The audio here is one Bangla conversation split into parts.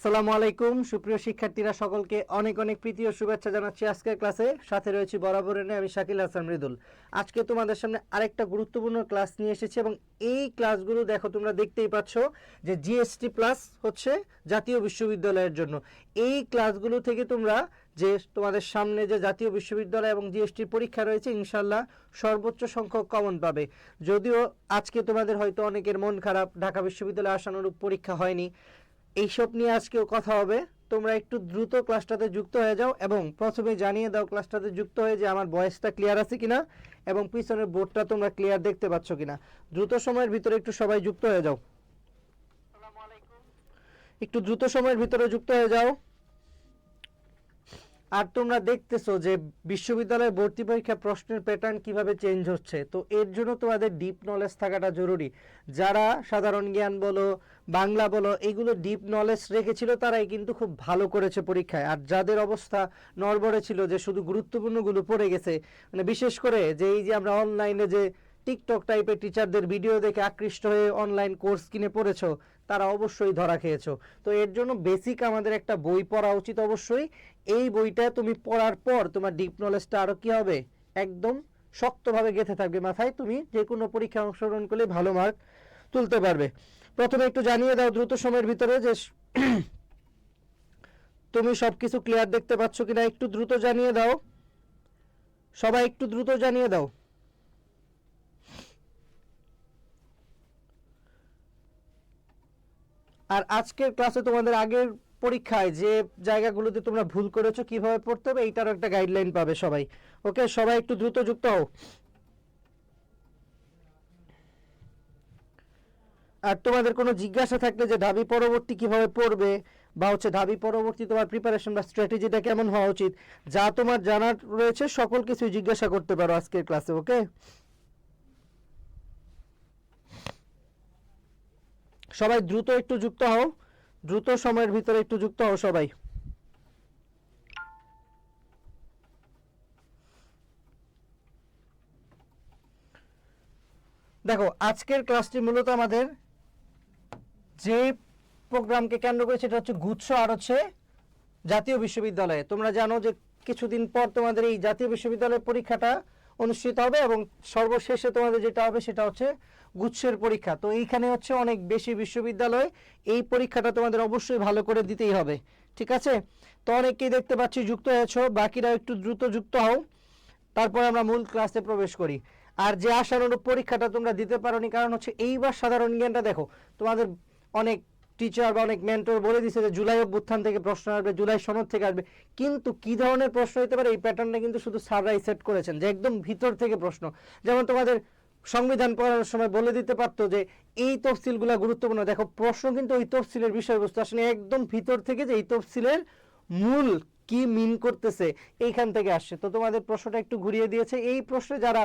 আসসালামু আলাইকুম সুপ্রিয় শিক্ষার্থীরা সকলকে অনেক অনেক প্রীতি ও শুভেচ্ছা জানাচ্ছি আজকের ক্লাসে। সাথে রয়েছে বরাবরের ন্যায় আমি শাকিল হাসান মৃদুল। আজকে তোমাদের সামনে আরেকটা গুরুত্বপূর্ণ ক্লাস নিয়ে এসেছি এবং এই ক্লাসগুলো দেখো তোমরা দেখতেই পাচ্ছ যে জিএসটি প্লাস হচ্ছে জাতীয় বিশ্ববিদ্যালয়ের জন্য। এই ক্লাসগুলো থেকে তোমরা যে তোমাদের সামনে যে জাতীয় বিশ্ববিদ্যালয় এবং জিএসটির পরীক্ষা রয়েছে ইনশাল্লাহ সর্বোচ্চ সংখ্যক কমন পাবে। যদিও আজকে তোমাদের হয়তো অনেকের মন খারাপ, ঢাকা বিশ্ববিদ্যালয়ে আশানুরূপ পরীক্ষা হয়নি, এইসব নিয়ে আজকেও কথা হবে। তোমরা একটু দ্রুত ক্লাসটাতে যুক্ত হয়ে যাও এবং প্রথমে জানিয়ে দাও ক্লাসটাতে যুক্ত হয়ে যে আমার ভয়েসটা ক্লিয়ার আছে কিনা এবং পিছনের বোর্ডটা তোমরা ক্লিয়ার দেখতে পাচ্ছ কিনা। দ্রুত সময়ের ভিতরে একটু সবাই যুক্ত হয়ে যাও, একটু দ্রুত সময়ের ভিতরে যুক্ত হয়ে যাও। আর তোমরা দেখতেছো যে বিশ্ববিদ্যালয়ে ভর্তি পরীক্ষা প্রশ্নের প্যাটার্ন কিভাবে চেঞ্জ হচ্ছে, তো এর জন্য তোমাদের ডিপ নলেজ থাকাটা জরুরি। যারা সাধারণ জ্ঞান বলো, বাংলা বলো, এগুলো ডিপ নলেজ রেখেছিল তারাই কিন্তু খুব ভালো করেছে পরীক্ষায়। আর যাদের অবস্থা নড়বড়ে ছিল যে শুধু গুরুত্বপূর্ণগুলো পড়ে গেছে, মানে বিশেষ করে যে এই যে আমরা অনলাইনে যে টিকটক টাইপের টিচারদের ভিডিও দেখে আকৃষ্ট হয়ে অনলাইন কোর্স কিনে পড়েছো, তারা অবশ্যই ধরা খেয়েছো। তো এর জন্য বেসিক আমাদের একটা বই পড়া উচিত অবশ্যই। এই বইটা তুমি পড়ার পর তোমার ডিপ নলেজটা আরও কী হবে, একদম শক্তভাবে গেঁথে থাকবে মাথায়। তুমি যে কোনো পরীক্ষায় অংশগ্রহণ করলে ভালো মার্ক তুলতে পারবে। প্রথমে একটু জানিয়ে দাও দ্রুত সময়ের ভিতরে যে তুমি সব কিছু ক্লিয়ার দেখতে পাচ্ছ কিনা, একটু দ্রুত জানিয়ে দাও, সবাই একটু দ্রুত জানিয়ে দাও। আর আজকের ক্লাসে তোমাদের আগের পরীক্ষায় যে জায়গাগুলোতে তোমরা ভুল করেছো কিভাবে পড়তে হবে এইটারও একটা গাইডলাইন পাবে সবাই। ওকে, সবাই একটু দ্রুত যুক্ত হও। আর তোমাদের কোনো জিজ্ঞাসা থাকলে যে ঢাবি পরবর্তী কিভাবে পড়বে বা হচ্ছে ঢাবি পরবর্তী তোমার প্রিপারেশন বা স্ট্র্যাটেজিটা কেমন হওয়া উচিত, যা তোমার জানার রয়েছে সকল কিছু জিজ্ঞাসা করতে পারো আজকের ক্লাসে। ওকে, সবাই দ্রুত একটু যুক্ত হও, দ্রুত সময়ের ভিতরে একটু যুক্ত হও সবাই। দেখো আজকের ক্লাসটি মূলত আমাদের যে প্রোগ্রামকে কেন্দ্র করে সেটা হচ্ছে গুচ্ছ আর হচ্ছে জাতীয় বিশ্ববিদ্যালয়ে। তোমরা জানো যে কিছুদিন পর তোমাদের এই জাতীয় বিশ্ববিদ্যালয়ের পরীক্ষাটা অনুষ্ঠিত হবে এবং সর্বশেষে তোমাদের যেটা হবে সেটা হচ্ছে গুচ্ছের পরীক্ষা। তো এইখানে হচ্ছে অনেক বেশি বিশ্ববিদ্যালয়, এই পরীক্ষাটা তোমাদের অবশ্যই ভালো করে দিতেই হবে, ঠিক আছে? তো অনেককেই দেখতে পাচ্ছি যুক্ত হয়েছো, বাকিরা একটু দ্রুত যুক্ত হও, তারপর আমরা মূল ক্লাসে প্রবেশ করি। আর যে আশানুরূপ পরীক্ষাটা তোমরা দিতে পারোনি, কারণ হচ্ছে এইবার সাধারণ জ্ঞানটা দেখো তোমাদের অনেক টিচার বা অনেক মেন্টর বলে দিচ্ছে যে জুলাই অভ্যুত্থান থেকে প্রশ্ন আসবে, জুলাই সনদ থেকে আসবে, কিন্তু কি ধরনের প্রশ্ন হতে পারে এই প্যাটার্নটা কিন্তু শুধু স্যাররাই সেট করেছেন যে একদম ভিতর থেকে প্রশ্ন। যেমন তোমাদের সংবিধান পড়ানোর সময় বলে দিতে পারতো যে এই তফসিলগুলো গুরুত্বপূর্ণ, দেখো প্রশ্ন কিন্তু ওই তফসিলের বিষয়বস্তু আসলে একদম ভিতর থেকে যে এই তফসিলের মূল কি মিন করতেছে এইখান থেকে আসছে। তো তোমাদের প্রশ্নটা একটু ঘুরিয়ে দিয়েছে। এই প্রশ্নে যারা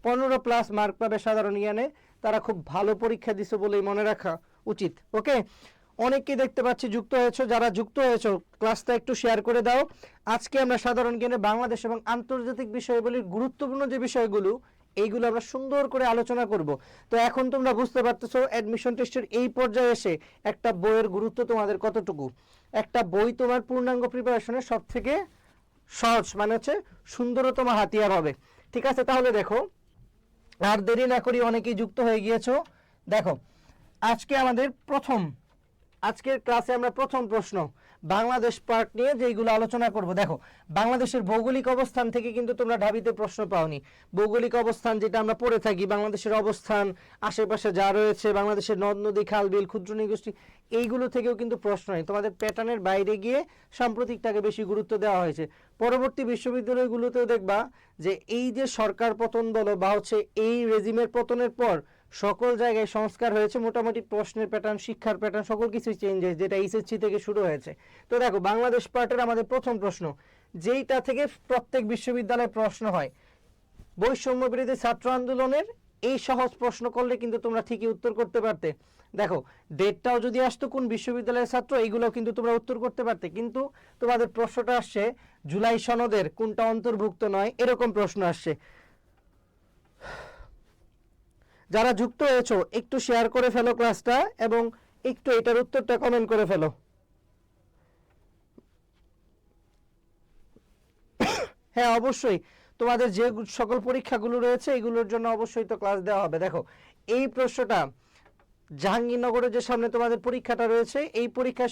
15+ মার্ক পাবে সাধারণ জ্ঞানে তারা খুব ভালো পরীক্ষা দিছো বলেই মনে রাখা উচিত। ওকে, অনেককেই দেখতে পাচ্ছি যুক্ত হয়েছো, যারা যুক্ত হয়েছো ক্লাসটা একটু শেয়ার করে দাও। আজকে আমরা সাধারণ জ্ঞানে বাংলাদেশ এবং আন্তর্জাতিক বিষয়গুলির গুরুত্বপূর্ণ যে বিষয়গুলো এইগুলো আমরা সুন্দর করে আলোচনা করব। তো এখন তোমরা বুঝতে পারতেছো অ্যাডমিশন টেস্টের এই পর্যায়ে এসে একটা বইয়ের গুরুত্ব তোমাদের কতটুকু। একটা বই তোমার পূর্ণাঙ্গ প্রিপারেশনের সব থেকে সহজ মানে হচ্ছে সুন্দরতম হাতিয়ার হবে, ঠিক আছে? তাহলে দেখো আর দেরি না করি, অনেকেই যুক্ত হয়ে গিয়েছো। দেখো আজকে আমাদের আজকের ক্লাসে আমরা প্রথম প্রশ্ন বাংলাদেশ পার্ট নিয়ে যেগুলো আলোচনা করব। দেখো বাংলাদেশের ভৌগোলিক অবস্থান থেকে কিন্তু তোমরা ঢাবিতে প্রশ্ন পাওনি। ভৌগোলিক অবস্থান যেটা আমরা পড়ে থাকি, বাংলাদেশের অবস্থান, আশেপাশে যা রয়েছে, বাংলাদেশের নদ নদী খাল বিল ক্ষুদ্র নৃগোষ্ঠী, এইগুলো থেকেও কিন্তু প্রশ্ন নেই। তোমাদের প্যাটার্নের বাইরে গিয়ে সাম্প্রতিকটাকে বেশি গুরুত্ব দেওয়া হয়েছে। পরবর্তী বিশ্ববিদ্যালয়গুলোতেও দেখবা যে এই যে সরকার পতন বলো বা হচ্ছে এই রেজিমের পতনের পর সকল জায়গায় সংস্কার হয়েছে, মোটামুটি প্রশ্নের প্যাটার্ন, শিক্ষার প্যাটার্ন সকল কিছুই চেঞ্জ হয়েছে, যেটা এইচএসসি থেকে শুরু হয়েছে। তো দেখো বাংলাদেশ পার্টের আমাদের প্রথম প্রশ্ন যেইটা থেকে প্রত্যেক বিশ্ববিদ্যালয়ে প্রশ্ন হয়, বৈষম্য বিরোধী ছাত্র আন্দোলনের এই সহজ প্রশ্ন করলে কিন্তু তোমরা ঠিকই উত্তর করতে পারতে। দেখো ডেটটাও যদি আসতো কোন বিশ্ববিদ্যালয়ের ছাত্র, এইগুলো কিন্তু তোমরা উত্তর করতে পারতে, কিন্তু তোমাদের প্রশ্নটা আসছে জুলাই সনদের কোনটা অন্তর্ভুক্ত নয়, এরকম প্রশ্ন আসছে। যারা যুক্ত হয়েছো একটু শেয়ার করে ফেলো ক্লাসটা এবং একটু এটার উত্তরটা কমেন্ট করে ফেলো। হ্যাঁ অবশ্যই, তোমাদের যে সকল পরীক্ষাগুলো রয়েছে এগুলোর জন্য অবশ্যই তো ক্লাস দেওয়া হবে। দেখো এই প্রশ্নটা জাহাঙ্গীরনগরের যে সামনে তোমাদের পরীক্ষাটা রয়েছে, এই পরীক্ষা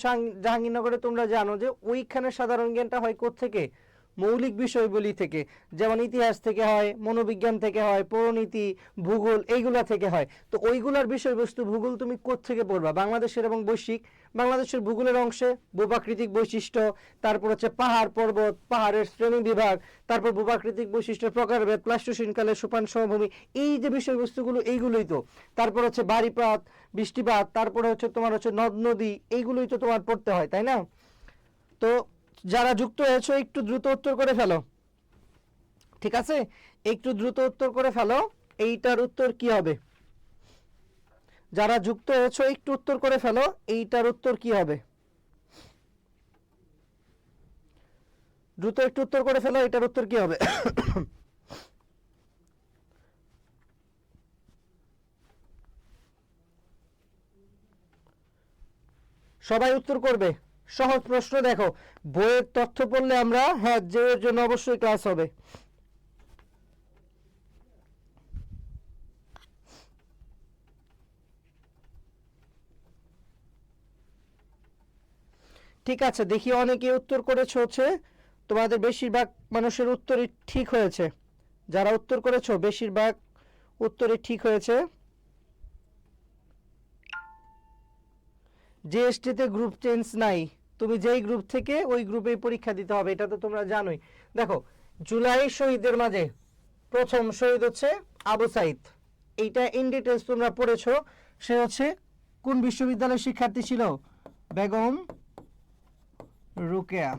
জাহাঙ্গীরনগরে তোমরা জানো যে ওইখানে সাধারণ জ্ঞানটা হয় কোত্থেকে, মৌলিক বিষয়গুলি থেকে, যেমন ইতিহাস থেকে হয়, মনোবিজ্ঞান থেকে হয়, পৌরনীতি, ভূগোল, এইগুলা থেকে হয়। তো ওইগুলার বিষয়বস্তু ভূগোল তুমি কোত্থেকে পড়বা, বাংলাদেশের এবং বৈশ্বিক। বাংলাদেশের ভূগোলের অংশে ভূপ্রাকৃতিক বৈশিষ্ট্য, তারপর হচ্ছে পাহাড় পর্বত, পাহাড়ের শ্রেণী বিভাগ, তারপর ভূপ্রাকৃতিক বৈশিষ্ট্য প্রকারভেদ, প্লাস্টোসিনকালের সোপান সমভূমি, এই যে বিষয়বস্তুগুলো এইগুলোই তো। তারপর হচ্ছে বাড়িপাত, বৃষ্টিপাত, তারপরে হচ্ছে তোমার হচ্ছে নদ নদী, এইগুলোই তো তোমার পড়তে হয়, তাই না? তো যারা যুক্ত হয়েছো একটু দ্রুত উত্তর করে ফেলো, ঠিক আছে? একটু দ্রুত উত্তর করে ফেলো, এইটার উত্তর কি হবে? যারা যুক্ত হয়েছো একটু উত্তর করে ফেলো, এইটার উত্তর কি হবে? দ্রুত একটু উত্তর করে ফেলো, এটার উত্তর কি হবে? সবাই উত্তর করবে, সহজ প্রশ্ন। দেখো বইয়ের তথ্য পড়লে আমরা, হ্যাঁ যে এর জন্য অবশ্যই ক্লাস হবে। ঠিক আছে, দেখি অনেকে উত্তর করেছো, হচ্ছে তোমাদের বেশিরভাগ মানুষের উত্তরই ঠিক হয়েছে। যারা উত্তর করেছো বেশিরভাগ উত্তরই ঠিক হয়েছে। জিএসটিতে গ্রুপ চেঞ্জ নাই, তুমি যেই গ্রুপ থেকে ওই গ্রুপেই পরীক্ষা দিতে হবে, এটা তো তোমরা জানোই। দেখো জুলাই শহীদদের মাঝে প্রথম শহীদ হচ্ছে আবু সাইদ, এইটা ইন ডিটেলস তোমরা পড়েছো। সে হচ্ছে কোন বিশ্ববিদ্যালয়ের শিক্ষার্থী ছিল? বেগম রুকেয়া।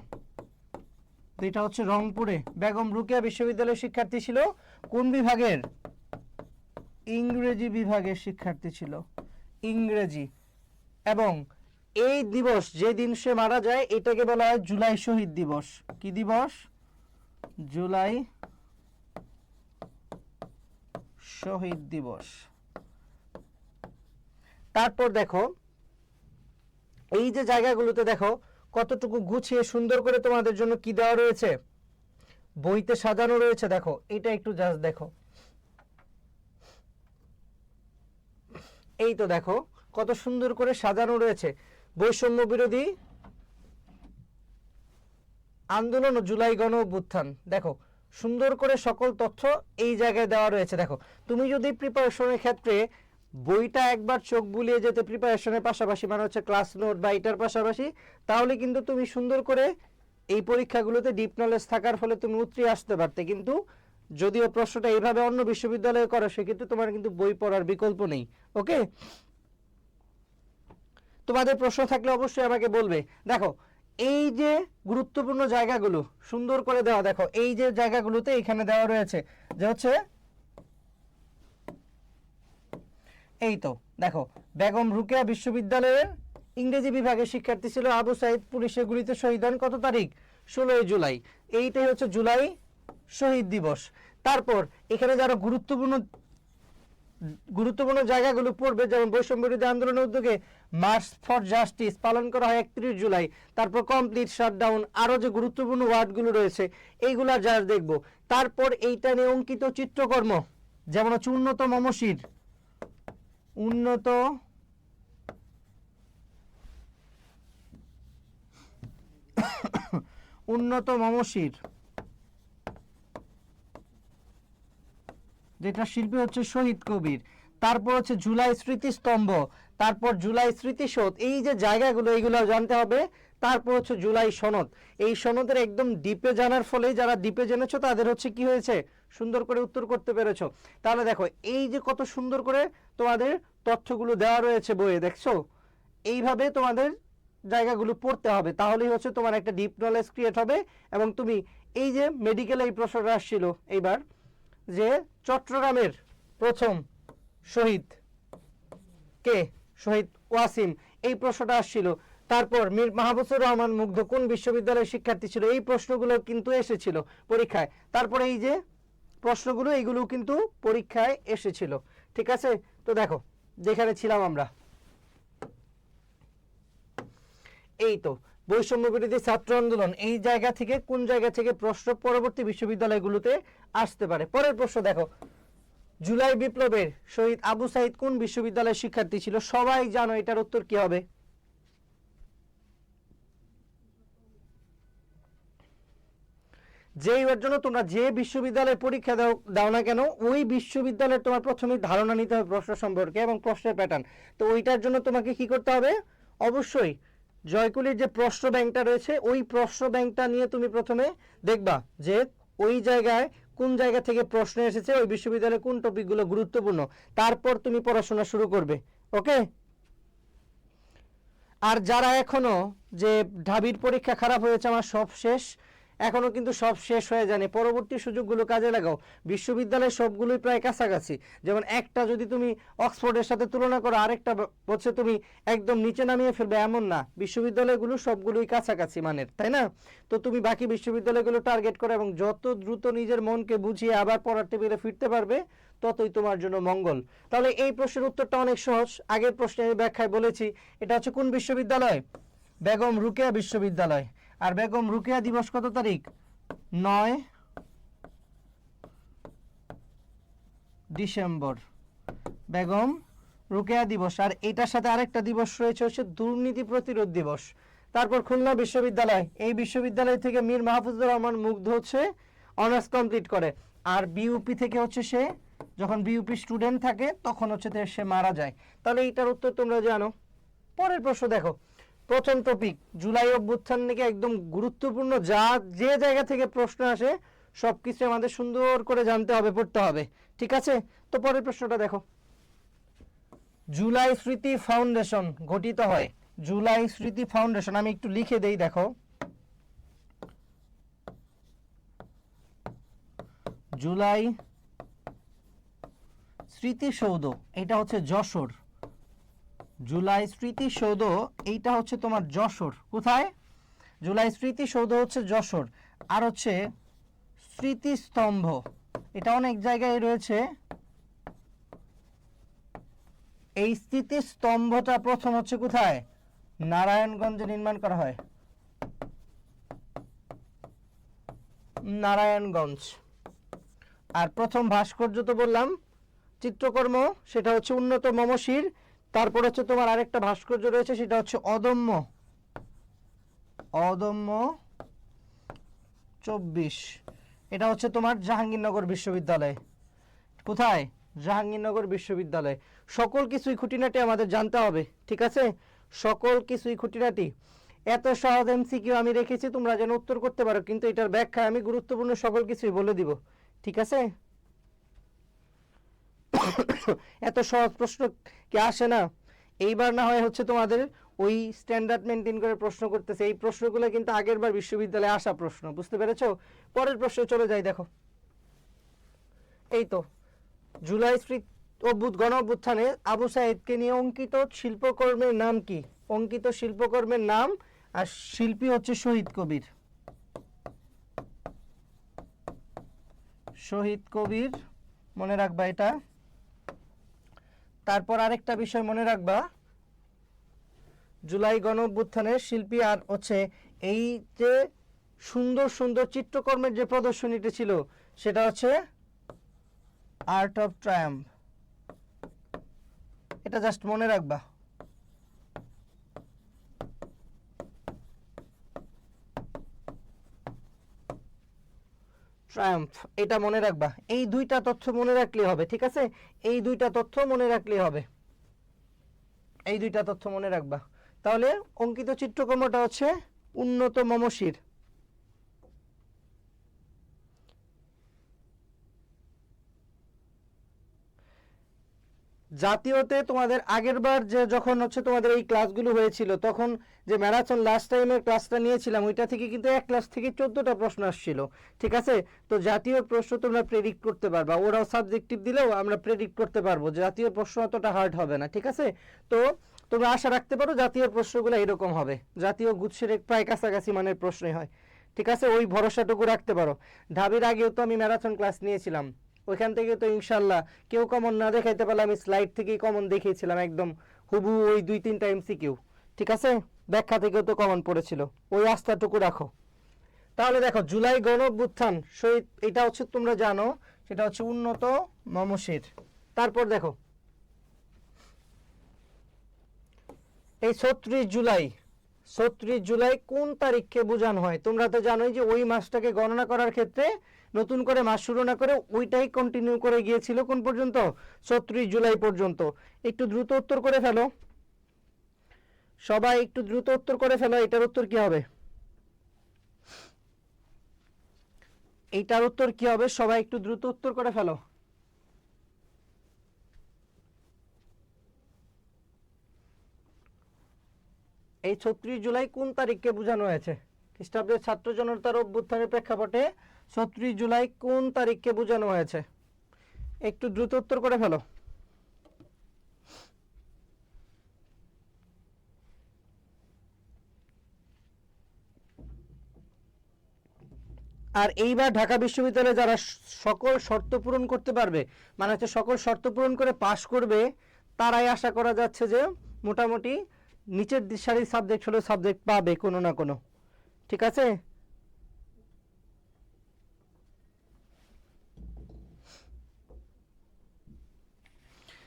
এটা হচ্ছে রংপুরে বেগম রুকেয়া বিশ্ববিদ্যালয়ের শিক্ষার্থী ছিল। কোন বিভাগের? ইংরেজি বিভাগের শিক্ষার্থী ছিল, ইংরেজি। এবং এই দিবস যে দিন সে মারা যায় এটাকে বলা হয় জুলাই শহীদ দিবস। কি দিবস? জুলাই শহীদ দিবস। তারপর দেখো এই যে জায়গাগুলোতে দেখো কতটুকু গুছিয়ে সুন্দর করে তোমাদের জন্য কি দেওয়া রয়েছে, বইতে সাজানো রয়েছে। দেখো এটা একটু জাস্ট দেখো, এই তো দেখো কত সুন্দর করে সাজানো রয়েছে। বৈষম্য বিরোধী আন্দোলন ও জুলাই গণ অভ্যুত্থান, দেখো সুন্দর করে সকল তথ্য এই জায়গায় দেওয়া রয়েছে। দেখো তুমি যদি প্রিপারেশনের ক্ষেত্রে বইটা একবার চোখ বুলিয়ে যেতে প্রিপারেশনের পাশাপাশি, মানে হচ্ছে ক্লাস নোট বা এটার পাশাপাশি, তাহলে কিন্তু তুমি সুন্দর করে এই পরীক্ষাগুলোতে ডিপ নলেজ থাকার ফলে তুমি উতরে আসতে পারতে। কিন্তু যদিও প্রশ্নটা এইভাবে অন্য বিশ্ববিদ্যালয়ে করো, সেক্ষেত্রে তোমার কিন্তু বই পড়ার বিকল্প নেই। ওকে, তোমাদের প্রশ্ন থাকলে অবশ্যই আমাকে বলবে। দেখো এই যে গুরুত্বপূর্ণ জায়গাগুলো সুন্দর করে দেওয়া, দেখো এই যে জায়গাগুলোতে এখানে দেওয়া রয়েছে যে হচ্ছে এই তো দেখো বেগম রুকেয়া বিশ্ববিদ্যালয়ের ইংরেজি বিভাগের শিক্ষার্থী ছিল আবু সাইদ, পুলিশের গুলিতে শহীদ হন কত তারিখ? 16 জুলাই। এইটাই হচ্ছে জুলাই শহীদ দিবস। তারপর এখানে যারা গুরুত্বপূর্ণ জায়গাগুলো পড়বে, যেমন বৈষম্য বিরোধী আন্দোলনের উদ্যোগে মার্চ ফর জাস্টিস পালন করা হয় 31 জুলাই। তারপর কমপ্লিট শাটডাউন, আরো যে গুরুত্বপূর্ণ ওয়ার্ডগুলো রয়েছে এইগুলা যা দেখবো। তারপর এইটা নিয়ে অঙ্কিত চিত্রকর্ম, যেমন হচ্ছে উন্নত মমশির, উন্নত মমশির, যেটা শিল্পী হচ্ছে শহীদ কবির। তারপর হচ্ছে জুলাই স্মৃতিস্তম্ভ, তারপর জুলাই স্মৃতিসৌধ, এই যে জায়গাগুলো এইগুলো জানতে হবে। তারপর হচ্ছে জুলাই সনদ, এই সনদের একদম ডিপে জানার ফলে যারা ডিপে জেনেছো তাদের হচ্ছে কি হয়েছে, সুন্দর করে উত্তর করতে পেরেছো। তাহলে দেখো এই যে কত সুন্দর করে তোমাদের তথ্যগুলো দেওয়া রয়েছে বইয়ে, দেখছো? এইভাবে তোমাদের জায়গাগুলো পড়তে হবে, তাহলেই হচ্ছে তোমার একটা ডিপ নলেজ ক্রিয়েট হবে। এবং তুমি এই যে মেডিকেলে এই প্রশ্নটা আসছিল এইবার, যে চট্টগ্রামের প্রথম শহীদ কে? শহীদ ওয়াসিম, এই প্রশ্নটা আসছিল। তারপর মীর মাহবুবুর রহমান মুগ্ধ কোন বিশ্ববিদ্যালয়ের শিক্ষার্থী ছিল? এই প্রশ্নগুলো কিন্তু এসেছিল পরীক্ষায়। তারপরে এই যে প্রশ্নগুলো এইগুলো কিন্তু পরীক্ষায় এসেছিল। ঠিক আছে, তো দেখো যেখানে ছিলাম আমরা, এই তো বৈষম্য বিরোধী ছাত্র আন্দোলন, এই জায়গা থেকে কোন জায়গা থেকে প্রশ্ন পরবর্তী বিশ্ববিদ্যালয়গুলোতে আসতে পারে। পরের প্রশ্ন দেখো, জুলাই বিপ্লবের শহীদ আবু সাইদ কোন বিশ্ববিদ্যালয়ের শিক্ষার্থী ছিল? সবাই জানো, এটার উত্তর কি হবে? যেইবার জন্য তোমরা যে বিশ্ববিদ্যালয়ে পরীক্ষা দাও না কেন, ওই বিশ্ববিদ্যালয়ের তোমার প্রথমে ধারণা নিতে হবে প্রশ্ন সম্পর্কে এবং প্রশ্নের প্যাটার্ন। তো ওইটার জন্য তোমাকে কি করতে হবে? অবশ্যই জয়কুলির যে প্রশ্ন ব্যাংকটা রয়েছে, ওই প্রশ্ন ব্যাংকটা নিয়ে তুমি প্রথমে দেখবা যে ওই জায়গায় কোন জায়গা থেকে প্রশ্ন এসেছে, ওই বিশ্ববিদ্যালয়ে কোন টপিকগুলো গুরুত্বপূর্ণ, তারপর তুমি পড়াশোনা শুরু করবে। ওকে? আর যারা এখনো যে ঢাবির পরীক্ষা খারাপ হয়েছে, আমার সব শেষ, এখনো কিন্তু সব শেষ হয়ে যায়নি, পরবর্তী সুযোগগুলো কাজে লাগাও। বিশ্ববিদ্যালয় সবগুলোই প্রায় কাছাকাছি, যেমন একটা যদি তুমি অক্সফোর্ডের সাথে তুলনা করো, আরেকটা হচ্ছে তুমি একদম নিচে নামিয়ে ফেলবে এমন না, বিশ্ববিদ্যালয়গুলো সবগুলোই কাছাকাছি মানের, তাই না? তো তুমি বাকি বিশ্ববিদ্যালয়গুলো টার্গেট করো এবং যত দ্রুত নিজের মনকে বুঝিয়ে আবার পড়ার টেবিলে ফিরতে পারবে, ততই তোমার জন্য মঙ্গল। তাহলে এই প্রশ্নের উত্তরটা অনেক সহজ, আগের প্রশ্নের ব্যাখ্যায় বলেছি। এটা হচ্ছে কোন বিশ্ববিদ্যালয়? বেগম রোকেয়া বিশ্ববিদ্যালয়। আর বেগম রোকেয়া দিবস কত তারিখ? 9 ডিসেম্বর, বেগম রোকেয়া দিবস। আর এটার সাথে আরেকটা দিবস রয়েছে, হচ্ছে দুর্নীতি প্রতিরোধ দিবস। তারপর খুলনা বিশ্ববিদ্যালয়, এই বিশ্ববিদ্যালয় থেকে মীর মাহফুজুর রহমান মুগ্ধ হচ্ছে অনার্স কমপ্লিট করে। আর বিউপি থেকে হচ্ছে সে, যখন বিউপি স্টুডেন্ট থাকে তখন হচ্ছে সে মারা যায়। তাহলে এইটার উত্তর তোমরা জানো। পরের প্রশ্ন দেখো, প্রথম টপিক জুলাই অভ্যুত্থান থেকে একদম গুরুত্বপূর্ণ, যে জায়গা থেকে প্রশ্ন আসে সবকিছু আমাদের সুন্দর করে জানতে হবে, পড়তে হবে, ঠিক আছে? তো পরের প্রশ্নটা দেখো, জুলাই স্মৃতি ফাউন্ডেশন গঠিত হয়। জুলাই স্মৃতি ফাউন্ডেশন আমি একটু লিখে দেই, দেখো, জুলাই স্মৃতিসৌধ, এটা হচ্ছে যশোর। জুলাই স্মৃতিসৌধ এইটা হচ্ছে তোমার যশোর। কোথায়? জুলাই স্মৃতিসৌধ হচ্ছে যশোর। আর হচ্ছে স্মৃতিস্তম্ভ, এটা অনেক জায়গায় রয়েছে। এই স্মৃতিস্তম্ভটা প্রথম হচ্ছে কোথায়? নারায়ণগঞ্জে নির্মাণ করা হয়, নারায়ণগঞ্জ। আর প্রথম ভাস্কর্য তো বললাম চিত্রকর্ম, সেটা হচ্ছে উন্নত মমশির। তারপর হচ্ছে তোমার আরেকটা ভাস্কর্য রয়েছে, সেটা হচ্ছে অদম্য 24, এটা হচ্ছে তোমার জাহাঙ্গীরনগর বিশ্ববিদ্যালয়। কোথায়? জাহাঙ্গীরনগর বিশ্ববিদ্যালয়। সকল কিছুই খুঁটিনাটি আমাদের জানতে হবে, ঠিক আছে? সকল কিছুই খুঁটিনাটি। এত সহজ এমসিকিউ আমি রেখেছি তোমরা যেন উত্তর করতে পারো, কিন্তু এটার ব্যাখ্যা আমি গুরুত্বপূর্ণ সকল কিছুই বলে দিব, ঠিক আছে? এত সহজ প্রশ্ন কি আসে না? এইবার না হয় হচ্ছে তোমাদের ওই স্ট্যান্ডার্ড মেনটেন করে প্রশ্ন করতেছে, এই প্রশ্নগুলো কিন্তু আগের বার বিশ্ববিদ্যালয়ে আসা প্রশ্ন, বুঝতে পেরেছো? পরের প্রশ্নে চলে যাই, দেখো, এই তো জুলাই গণ অভ্যুত্থানে আবু সাইদকে নিয়ে অঙ্কিত শিল্পকর্মের নাম কি? অঙ্কিত শিল্পকর্মের নাম, আর শিল্পী হচ্ছে শহীদ কবির। শহীদ কবির মনে রাখবা এটা। তারপর আরেকটা বিষয় মনে রাখবা, জুলাই গণ অভ্যুত্থানের শিল্পী আর হচ্ছে এই যে সুন্দর সুন্দর চিত্রকর্মের যে প্রদর্শনীটা ছিল, সেটা হচ্ছে আর্ট অফ ট্রায়াম্ফ। এটা জাস্ট মনে রাখবা। ট্রায়াম্ফ, এটা মনে রাখবা। এই দুইটা তথ্য মনে রাখলে হবে, ঠিক আছে? এই দুইটা তথ্য মনে রাখলে হবে, এই দুইটা তথ্য মনে রাখবা। তাহলে অঙ্কিত চিত্রকর্মটা হচ্ছে উন্নত মমশির। জাতীয়তে তোমাদের আগের বার যে যখন হচ্ছে তোমাদের এই ক্লাসগুলো হয়েছিল, তখন যে ম্যারাথন লাস্ট টাইমের ক্লাসটা নিয়েছিলাম, ওইটা থেকে কিন্তু এক ক্লাস থেকে 14টা প্রশ্ন আসছিল, ঠিক আছে? তো জাতীয় প্রশ্ন তোমরা প্রেডিক্ট করতে পারবা, ওরাও সাবজেক্টিভ দিলেও আমরা প্রেডিক্ট করতে পারবো, জাতীয় প্রশ্ন অতটা হার্ড হবে না, ঠিক আছে? তো তোমরা আশা রাখতে পারো জাতীয় প্রশ্নগুলো এরকম হবে, জাতীয় গুচ্ছের প্রায় কাছাকাছি মানের প্রশ্নই হয়, ঠিক আছে? ওই ভরসাটুকু রাখতে পারো। ঢাবির আগেও তো আমি ম্যারাথন ক্লাস নিয়েছিলাম, ওইখান থেকে তো ইনশাল্লাহ কেউ কমন না দেখাইতে পারলে আমি স্লাইড থেকেই কমন দেখিয়েছিলাম, একদম হুবু ওই 2-3টা এমসিকিউ, ঠিক আছে? ব্যাখ্যা থেকেও তো কমন পড়েছিল, ওই আস্থাটুকু রাখো। তাহলে দেখো জুলাই গণ অভ্যুত্থান শহীদ, এটা হচ্ছে তোমরা জানো, সেটা হচ্ছে উন্নত মমশির। তারপর দেখো এই 36 জুলাই কোন তারিখকে বোঝানো হয়? তোমরা তো জানোই যে ওই মাসটাকে গণনা করার ক্ষেত্রে নতুন করে মাস শুরু না করে ওইটাই কন্টিনিউ করে গিয়েছিল কোন পর্যন্ত? 36 জুলাই পর্যন্ত। একটু দ্রুত উত্তর করে ফেলো সবাই, একটু দ্রুত উত্তর করে ফেলো। এটার উত্তর কি হবে? এইটার উত্তর কি হবে? সবাই একটু দ্রুত উত্তর করে ফেলো। এই 36 জুলাই কোন তারিখকে বোঝানো হয়েছে? খ্রিস্টাব্দের ছাত্র জনতার অভ্যুত্থানের প্রেক্ষাপটে 36 জুলাই কোন তারিখকে বোঝানো হয়েছে? একটু দ্রুত উত্তর করে ফেলো। আর এইবার ঢাকা বিশ্ববিদ্যালয়ে যারা সকল শর্ত পূরণ করতে পারবে, মানে হচ্ছে সকল শর্ত পূরণ করে পাশ করবে, তারাই আশা করা যাচ্ছে যে মোটামুটি নিচের সারির সাবজেক্ট হলেও সাবজেক্ট পাবে কোনো না কোনো। ঠিক আছে?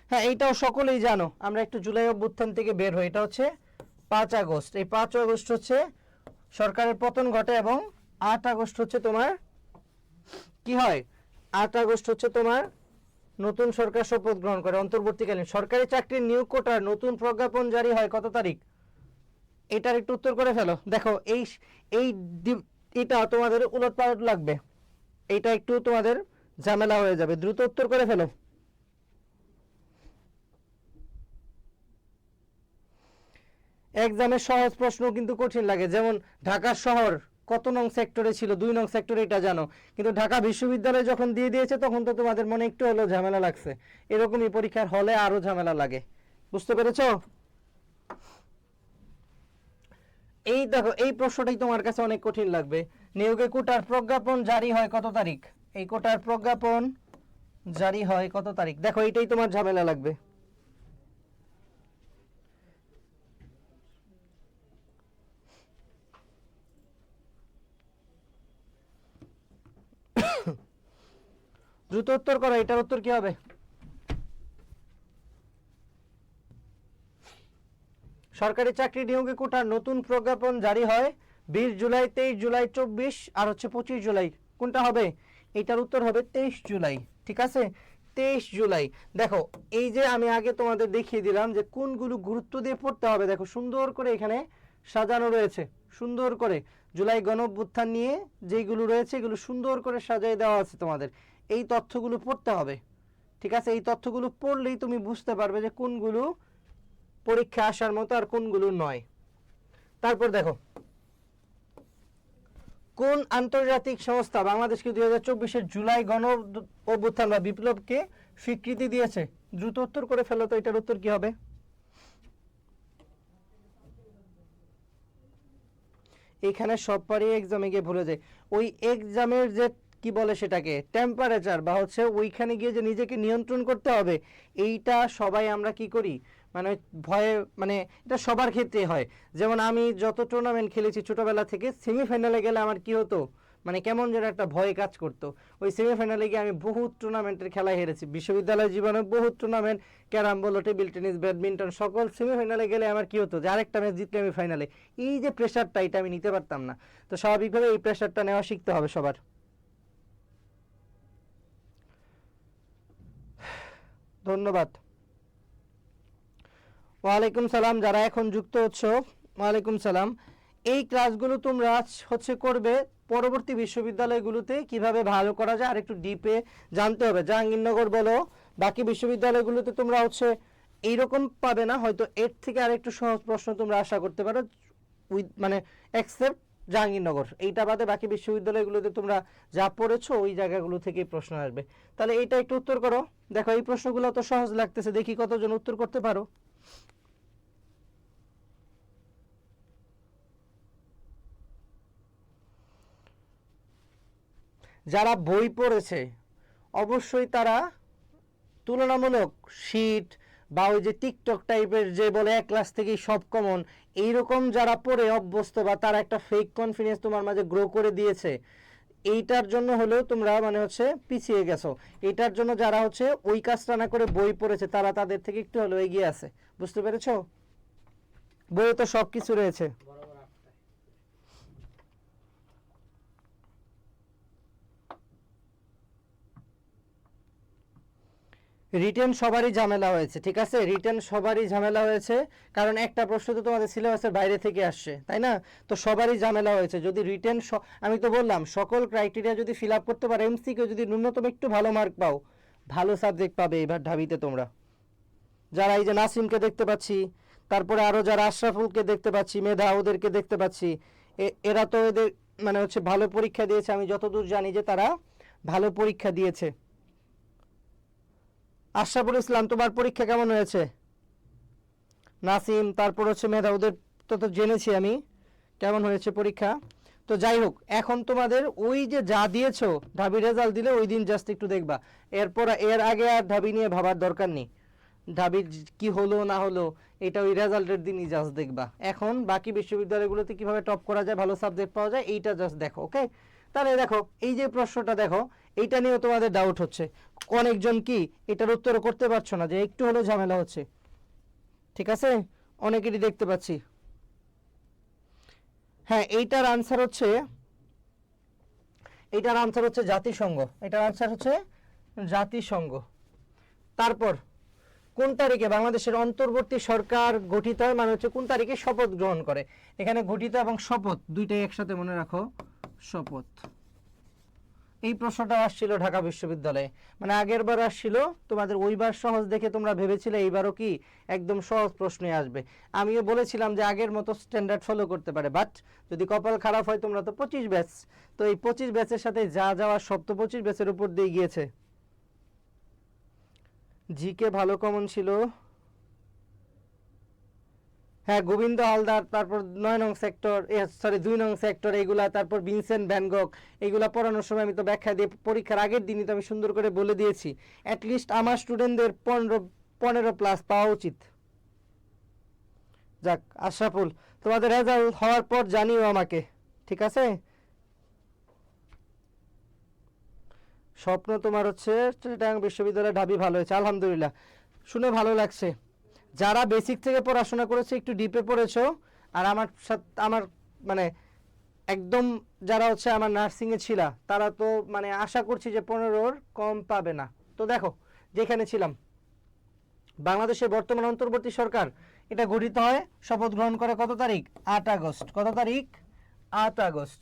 হ্যাঁ, এইটাও সকলেই জানো। আমরা একটু জুলাই অভ্যুত্থান থেকে বের হই। এটা হচ্ছে 5 আগস্ট। এই 5 আগস্ট হচ্ছে সরকারের পতন ঘটে এবং 8 আগস্ট হচ্ছে তোমার কি হয়? 8 আগস্ট হচ্ছে তোমার নতুন সরকার শপথ গ্রহণ করে। অন্তর্বর্তীকালীন সরকারি চাকরির নিয়োগ কোটার নতুন প্রজ্ঞাপন জারি হয় কত তারিখ? এটার একটু উত্তর করে ফেলো। দেখো এই এই এটা তোমাদের উলটপালট লাগবে, এইটা একটু তোমাদের ঝামেলা হয়ে যাবে। দ্রুত উত্তর করে ফেলো। এক্সামে সহজ প্রশ্ন কিন্তু কঠিন লাগে, যেমন ঢাকা শহর কত নং সেক্টরে ছিল? 2 নং সেক্টরে, এটা জানো, কিন্তু ঢাকা বিশ্ববিদ্যালয় যখন দিয়ে দিয়েছে তখন তো তোমাদের মনে একটু হলেও ঝামেলা লাগছে। এরকমই পরীক্ষার হলে আরো ঝামেলা লাগে। বুঝতে পেরেছো? এই দেখো এই প্রশ্নটাই তোমার কাছে অনেক কঠিন লাগবে। নিয়োগে কোটার প্রজ্ঞাপন জারি হয় কত তারিখ? এই কোটার প্রজ্ঞাপন জারি হয় কত তারিখ? দেখো এইটাই তোমার ঝামেলা লাগবে। দ্রুত উত্তর করো, এটার উত্তর কি হবে? সরকারি চাকরি নিয়োগে কোটার নতুন প্রজ্ঞাপন জারি হয় 20 জুলাই, 23 জুলাই, 24 আর হচ্ছে 25 জুলাই। কোনটা হবে? এটার উত্তর হবে 23 জুলাই। ঠিক আছে, 23 জুলাই। দেখো এই যে আমি আগে তোমাদের দেখিয়ে দিলাম যে কোনগুলো গুরুত্ব দিয়ে পড়তে হবে, দেখো সুন্দর করে এখানে সাজানো রয়েছে। সুন্দর করে জুলাই গণঅভ্যুত্থান নিয়ে যেগুলো রয়েছে এগুলো সুন্দর করে সাজিয়ে দেওয়া আছে তোমাদের। এই তথ্যগুলো পড়তে হবে। ঠিক আছে, এই তথ্যগুলো পড়লেই তুমি বুঝতে পারবে যে কোনগুলো পরীক্ষা আসার মতো আর কোনগুলো নয়। তারপর দেখো কোন আন্তর্জাতিক সংস্থা বাংলাদেশকে 2024-এর জুলাই গণ অভ্যুত্থান বা বিপ্লবকে স্বীকৃতি দিয়েছে? দ্রুত উত্তর করে ফেলো তো, এটার উত্তর কি হবে? এখানে সববারই এক্সামে গিয়ে ভুলে যায়। ওই এক্সামের যে কি বলে সেটাকে টেম্পারেচার বা হচ্ছে ওইখানে গিয়ে যে নিজেকে নিয়ন্ত্রণ করতে হবে, এইটা সবাই আমরা কি করি, মানে ভয়ে, মানে এটা সবার ক্ষেত্রেই হয়। যেমন আমি যত টুর্নামেন্ট খেলেছি ছোটবেলা থেকে, সেমিফাইনালে গেলে আমার কি হতো, মানে কেমন যেন একটা ভয় কাজ করতো। ওই সেমিফাইনালে গিয়ে আমি বহুত টুর্নামেন্টের খেলায় হেরেছি, বিশ্ববিদ্যালয় জীবনে বহুত টুর্নামেন্ট, ক্যারাম বলো, টেবিল টেনিস, ব্যাডমিন্টন, সকল সেমিফাইনালে গেলে আমার কি হতো যে আরেকটা ম্যাচ জিতলে আমি ফাইনালে। এই যে প্রেশারটা, এটা আমি নিতে পারতাম না। তো স্বাভাবিকভাবে এই প্রেশারটা নেওয়া শিখতে হবে সবার। ধন্যবাদ। ওয়ালাইকুম সালাম, যারা এখন যুক্ত হচ্ছ ওয়ালাইকুম সালাম। এই ক্লাসগুলো তোমরা হচ্ছে করবে পরবর্তী বিশ্ববিদ্যালয়গুলোতে কিভাবে ভালো করা যায় আর একটু ডিপে জানতে হবে। জাহাঙ্গীরনগর বলো, বাকি বিশ্ববিদ্যালয়গুলোতে তোমরা হচ্ছে এইরকম পাবে না, হয়তো এর থেকে আরেকটু সহজ প্রশ্ন তোমরা আশা করতে পারো, উইথ মানে এক্সেপ্ট জাহাঙ্গীরনগর। এইটা বাদে বাকি বিশ্ববিদ্যালয়গুলোতে তোমরা যা পড়েছো ওই জায়গাগুলো থেকেই প্রশ্ন আসবে। তাহলে এইটা একটু উত্তর করো। দেখো এই প্রশ্নগুলো তো সহজ লাগতেছে, দেখি কতজন উত্তর করতে পারো। যারা বই পড়েছে অবশ্যই তারা তুলনামূলক শীট বা ওই যে টিকটক টাইপের যে বলে এক ক্লাস থেকেই সব কমন, এইরকম যারা পড়ে অভ্যস্ত বা তারা একটা ফেক কনফিডেন্স তোমার মাঝে গ্রো করে দিয়েছে, এইটার জন্য হলেও তোমরা মানে হচ্ছে পিছিয়ে গেছো। এইটার জন্য যারা হচ্ছে ওই কাজটা না করে বই পড়েছে তারা তাদের থেকে একটু হলেও এগিয়ে আছে। বুঝতে পেরেছো? বইয়ে তো সব কিছু রয়েছে। রিটেন সবারই ঝামেলা হয়েছে, ঠিক আছে, রিটেন সবারই ঝামেলা হয়েছে, কারণ একটা প্রশ্ন তো তোমাদের সিলেবাসের বাইরে থেকে আসছে, তাই না? তো সবারই ঝামেলা হয়েছে। যদি রিটেন, আমি তো বললাম সকল ক্রাইটেরিয়া যদি ফিল আপ করতে পারো, এমসিকিউ যদি ন্যূনতম একটু ভালো মার্ক পাও, ভালো সাবজেক্ট পাবে এবার ঢাবিতে তোমরা। যারা এই যে নাসিমকে দেখতে পাচ্ছি, তারপরে আরও যারা আশরাফুলকে দেখতে পাচ্ছি, মেধা ওদেরকে দেখতে পাচ্ছি, এরা তো এদের মানে হচ্ছে ভালো পরীক্ষা দিয়েছে। আমি যতদূর জানি যে তারা ভালো পরীক্ষা দিয়েছে। আশরাফুল ইসলাম, তোমার পরীক্ষা কেমন হয়েছে? নাসিম, তারপর হচ্ছে মেধা, ওদের তো জেনেছি আমি কেমন হয়েছে পরীক্ষা। তো যাই হোক, এখন তোমাদের ওই যে যা দিয়েছো ঢাবি রেজাল্ট দিলে ওই দিন জাস্ট একটু দেখবা, এরপর এর আগে আর ঢাবি নিয়ে ভাবার দরকার নেই। ঢাবির কি হলো না হলো এটা ওই রেজাল্টের দিনই জাস্ট দেখবা। এখন বাকি বিশ্ববিদ্যালয়গুলোতে কিভাবে টপ করা যায়, ভালো সাবজেক্ট পাওয়া যায়, এইটা জাস্ট দেখো। ওকে, তাহলে দেখো এই যে প্রশ্নটা দেখো, এইটা নিয়েও তোমাদের ডাউট হচ্ছে, অনেকজন কি এটার উত্তর করতে পারছো না, যে একটু হলেও ঝামেলা হচ্ছে, ঠিক আছে, অনেকেরই দেখতে পাচ্ছি। হ্যাঁ, এইটার আনসার হচ্ছে জাতিসংঘ। এটার আনসার হচ্ছে জাতিসংঘ। তারপর কোন তারিখে বাংলাদেশের অন্তর্বর্তী সরকার গঠিত হয়, মানে হচ্ছে কোন তারিখে শপথ গ্রহণ করে। এখানে গঠিত এবং শপথ দুইটাই একসাথে মনে রাখো, শপথ। এই প্রশ্নটা আসছিল ঢাকা বিশ্ববিদ্যালয়ে, মানে আগের বার আসছিল তোমাদের, ওইবার সহজ দেখে তোমরা ভেবেছিলে এইবারও কি একদম সহজ প্রশ্নই আসবে। আমিও বলেছিলাম যে আগের মতো স্ট্যান্ডার্ড ফলো করতে পারে, বাট যদি কপাল খারাপ হয়, তোমরা তো 25 ব্যাচ, তো এই 25 ব্যাচের সাথে যা যাওয়ার সব তো 25 ব্যাচের উপর দিয়ে গিয়েছে। জিকে ভালো কমন ছিল, হ্যাঁ, গোবিন্দ হালদার, তারপর 9 নং সেক্টর, সরি 2 নং সেক্টর, এইগুলা, তারপর ভিনসেন্ট ভ্যান গগ, এইগুলা পড়ানোর সময় আমি তো ব্যাখ্যা দিয়ে পরীক্ষার আগের দিনই তো আমি সুন্দর করে বলে দিয়েছি। অ্যাটলিস্ট আমার স্টুডেন্টদের 15+ পাওয়া উচিত। যাক আশরাফুল, তোমাদের রেজাল্ট হওয়ার পর জানিও আমাকে, ঠিক আছে? স্বপ্ন তোমার হচ্ছে চিটাগাং বিশ্ববিদ্যালয়ে ঢাবি ভালো হয়েছে, আলহামদুলিল্লাহ, শুনে ভালো লাগছে। যারা বেসিক থেকে পড়াশোনা করেছে, একটু ডিপে পড়েছো, আর আমার সাথে আমার মানে একদম যারা হচ্ছে আমার নার্সিংয়ে ছিলা, তারা তো মানে আশা করছি যে 15-র কম পাবে না। তো দেখো, যেখানে ছিলাম, বাংলাদেশের বর্তমান অন্তর্বর্তী সরকার এটা গঠিত হয়, শপথ গ্রহণ করে কত তারিখ? 8 আগস্ট। কত তারিখ? 8 আগস্ট।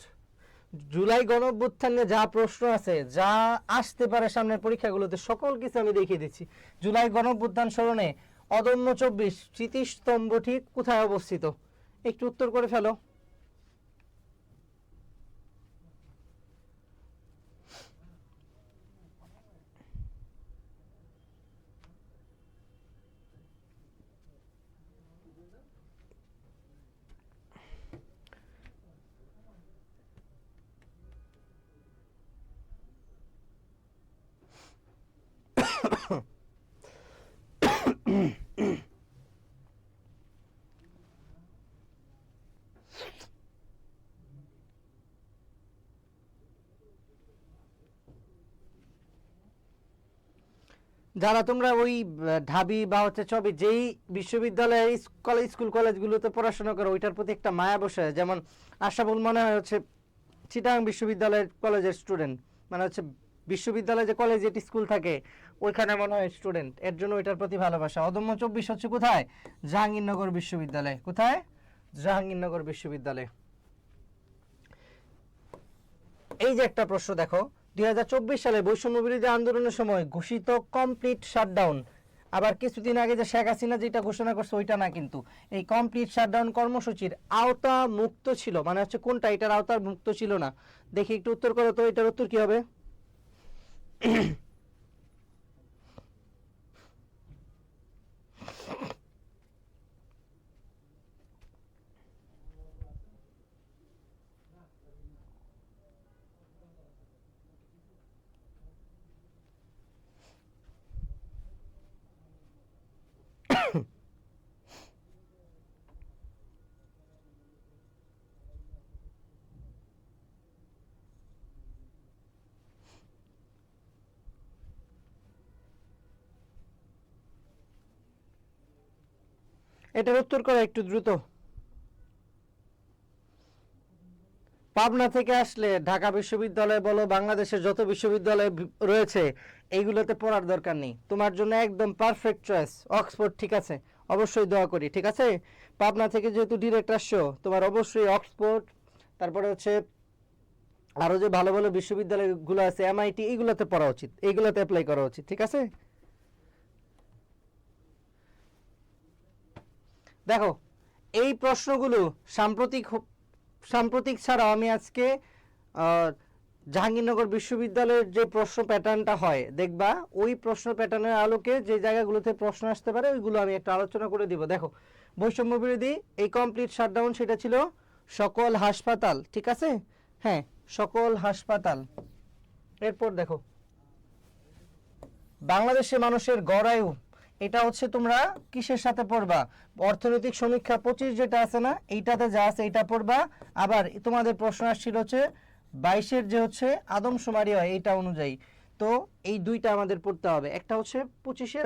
জুলাই গণঅভ্যুত্থানে যা প্রশ্ন আছে, যা আসতে পারে সামনের পরীক্ষাগুলোতে, সকল কিছু আমি দেখিয়ে দিচ্ছি। জুলাই গণঅভ্যুত্থান স্মরণে অদম্য 24 স্মৃতিস্তম্ভ ঠিক কোথায় অবস্থিত? একটু উত্তর করে ফেলো। যারা তোমরা ওই ঢাবি বা হচ্ছে চবি যেই বিশ্ববিদ্যালয়ে কলেজ, স্কুল কলেজগুলোতে পড়াশোনা করো, ওইটার প্রতি একটা মায়া বসে, যেমন আশাফুল মনে হয় হচ্ছে চিটাগাং বিশ্ববিদ্যালয়ের কলেজের স্টুডেন্ট, মানে হচ্ছে বিশ্ববিদ্যালয়ে যে কলেজ যেটি স্কুল থাকে ওইখানে মনে হয় স্টুডেন্ট, এর জন্য ওইটার প্রতি ভালোবাসা। অদম্য 24 হচ্ছে কোথায়? জাহাঙ্গীরনগর বিশ্ববিদ্যালয়। কোথায়? জাহাঙ্গীরনগর বিশ্ববিদ্যালয়। এই যে একটা প্রশ্ন দেখো, 2024 সালে বৈষম্য বিরোধী আন্দোলনের সময় ঘোষিত কমপ্লিট শাটডাউন, আবার কিছুদিন আগে যে শেখ হাসিনা যেটা ঘোষণা করছে ওইটা না কিন্তু, এই কমপ্লিট শাটডাউন কর্মসূচির আওতা মুক্ত ছিল, মানে হচ্ছে কোনটা এটার আওতার মুক্ত ছিল না? দেখি একটু উত্তর করো তো, এটার উত্তর কি হবে? এটার উত্তর করো একটু দ্রুত। পাবনা থেকে আসলে ঢাকা বিশ্ববিদ্যালয় বলো, বাংলাদেশের যত বিশ্ববিদ্যালয় রয়েছে এইগুলোতে পড়ার দরকার নেই, তোমার জন্য একদম পারফেক্ট চয়েস অক্সফোর্ড। ঠিক আছে, অবশ্যই দোয়া করি। ঠিক আছে, পাবনা থেকে যেহেতু ডিরেক্ট আসছো, তোমার অবশ্যই অক্সফোর্ড, তারপরে হচ্ছে আরো যে ভালো ভালো বিশ্ববিদ্যালয়গুলো আছে এমআইটি, এইগুলোতে পড়া উচিত, এইগুলোতে অ্যাপ্লাই করা উচিত। ঠিক আছে, দেখো এই প্রশ্নগুলো সাম্প্রতিক ছাড়াও আমি আজকে জাহাঙ্গীরনগর বিশ্ববিদ্যালয়ের যে প্রশ্ন প্যাটার্নটা হয় দেখবা, ওই প্রশ্ন প্যাটার্নের আলোকে যে জায়গাগুলোতে প্রশ্ন আসতে পারে ওইগুলো আমি একটা আলোচনা করে দিব। দেখো বৈষম্য বিরোধী এই কমপ্লিট শাটডাউন, সেটা ছিল সকল হাসপাতাল। ঠিক আছে, হ্যাঁ সকল হাসপাতাল। এরপর দেখো বাংলাদেশের মানুষের গড় আয়ু, এটা হচ্ছে তোমরা কিসের সাথে পড়বা, অর্থনৈতিক সমীক্ষা 25 যেটা আছে না, এইটাতে যা আছে এইটা পড়বা। আবার তোমাদের প্রশ্ন আসছিল হচ্ছে 22-এর যে হচ্ছে আদমশুমারি হয় এইটা অনুযায়ী, তো এই দুইটা আমাদের পড়তে হবে। একটা হচ্ছে 25-এর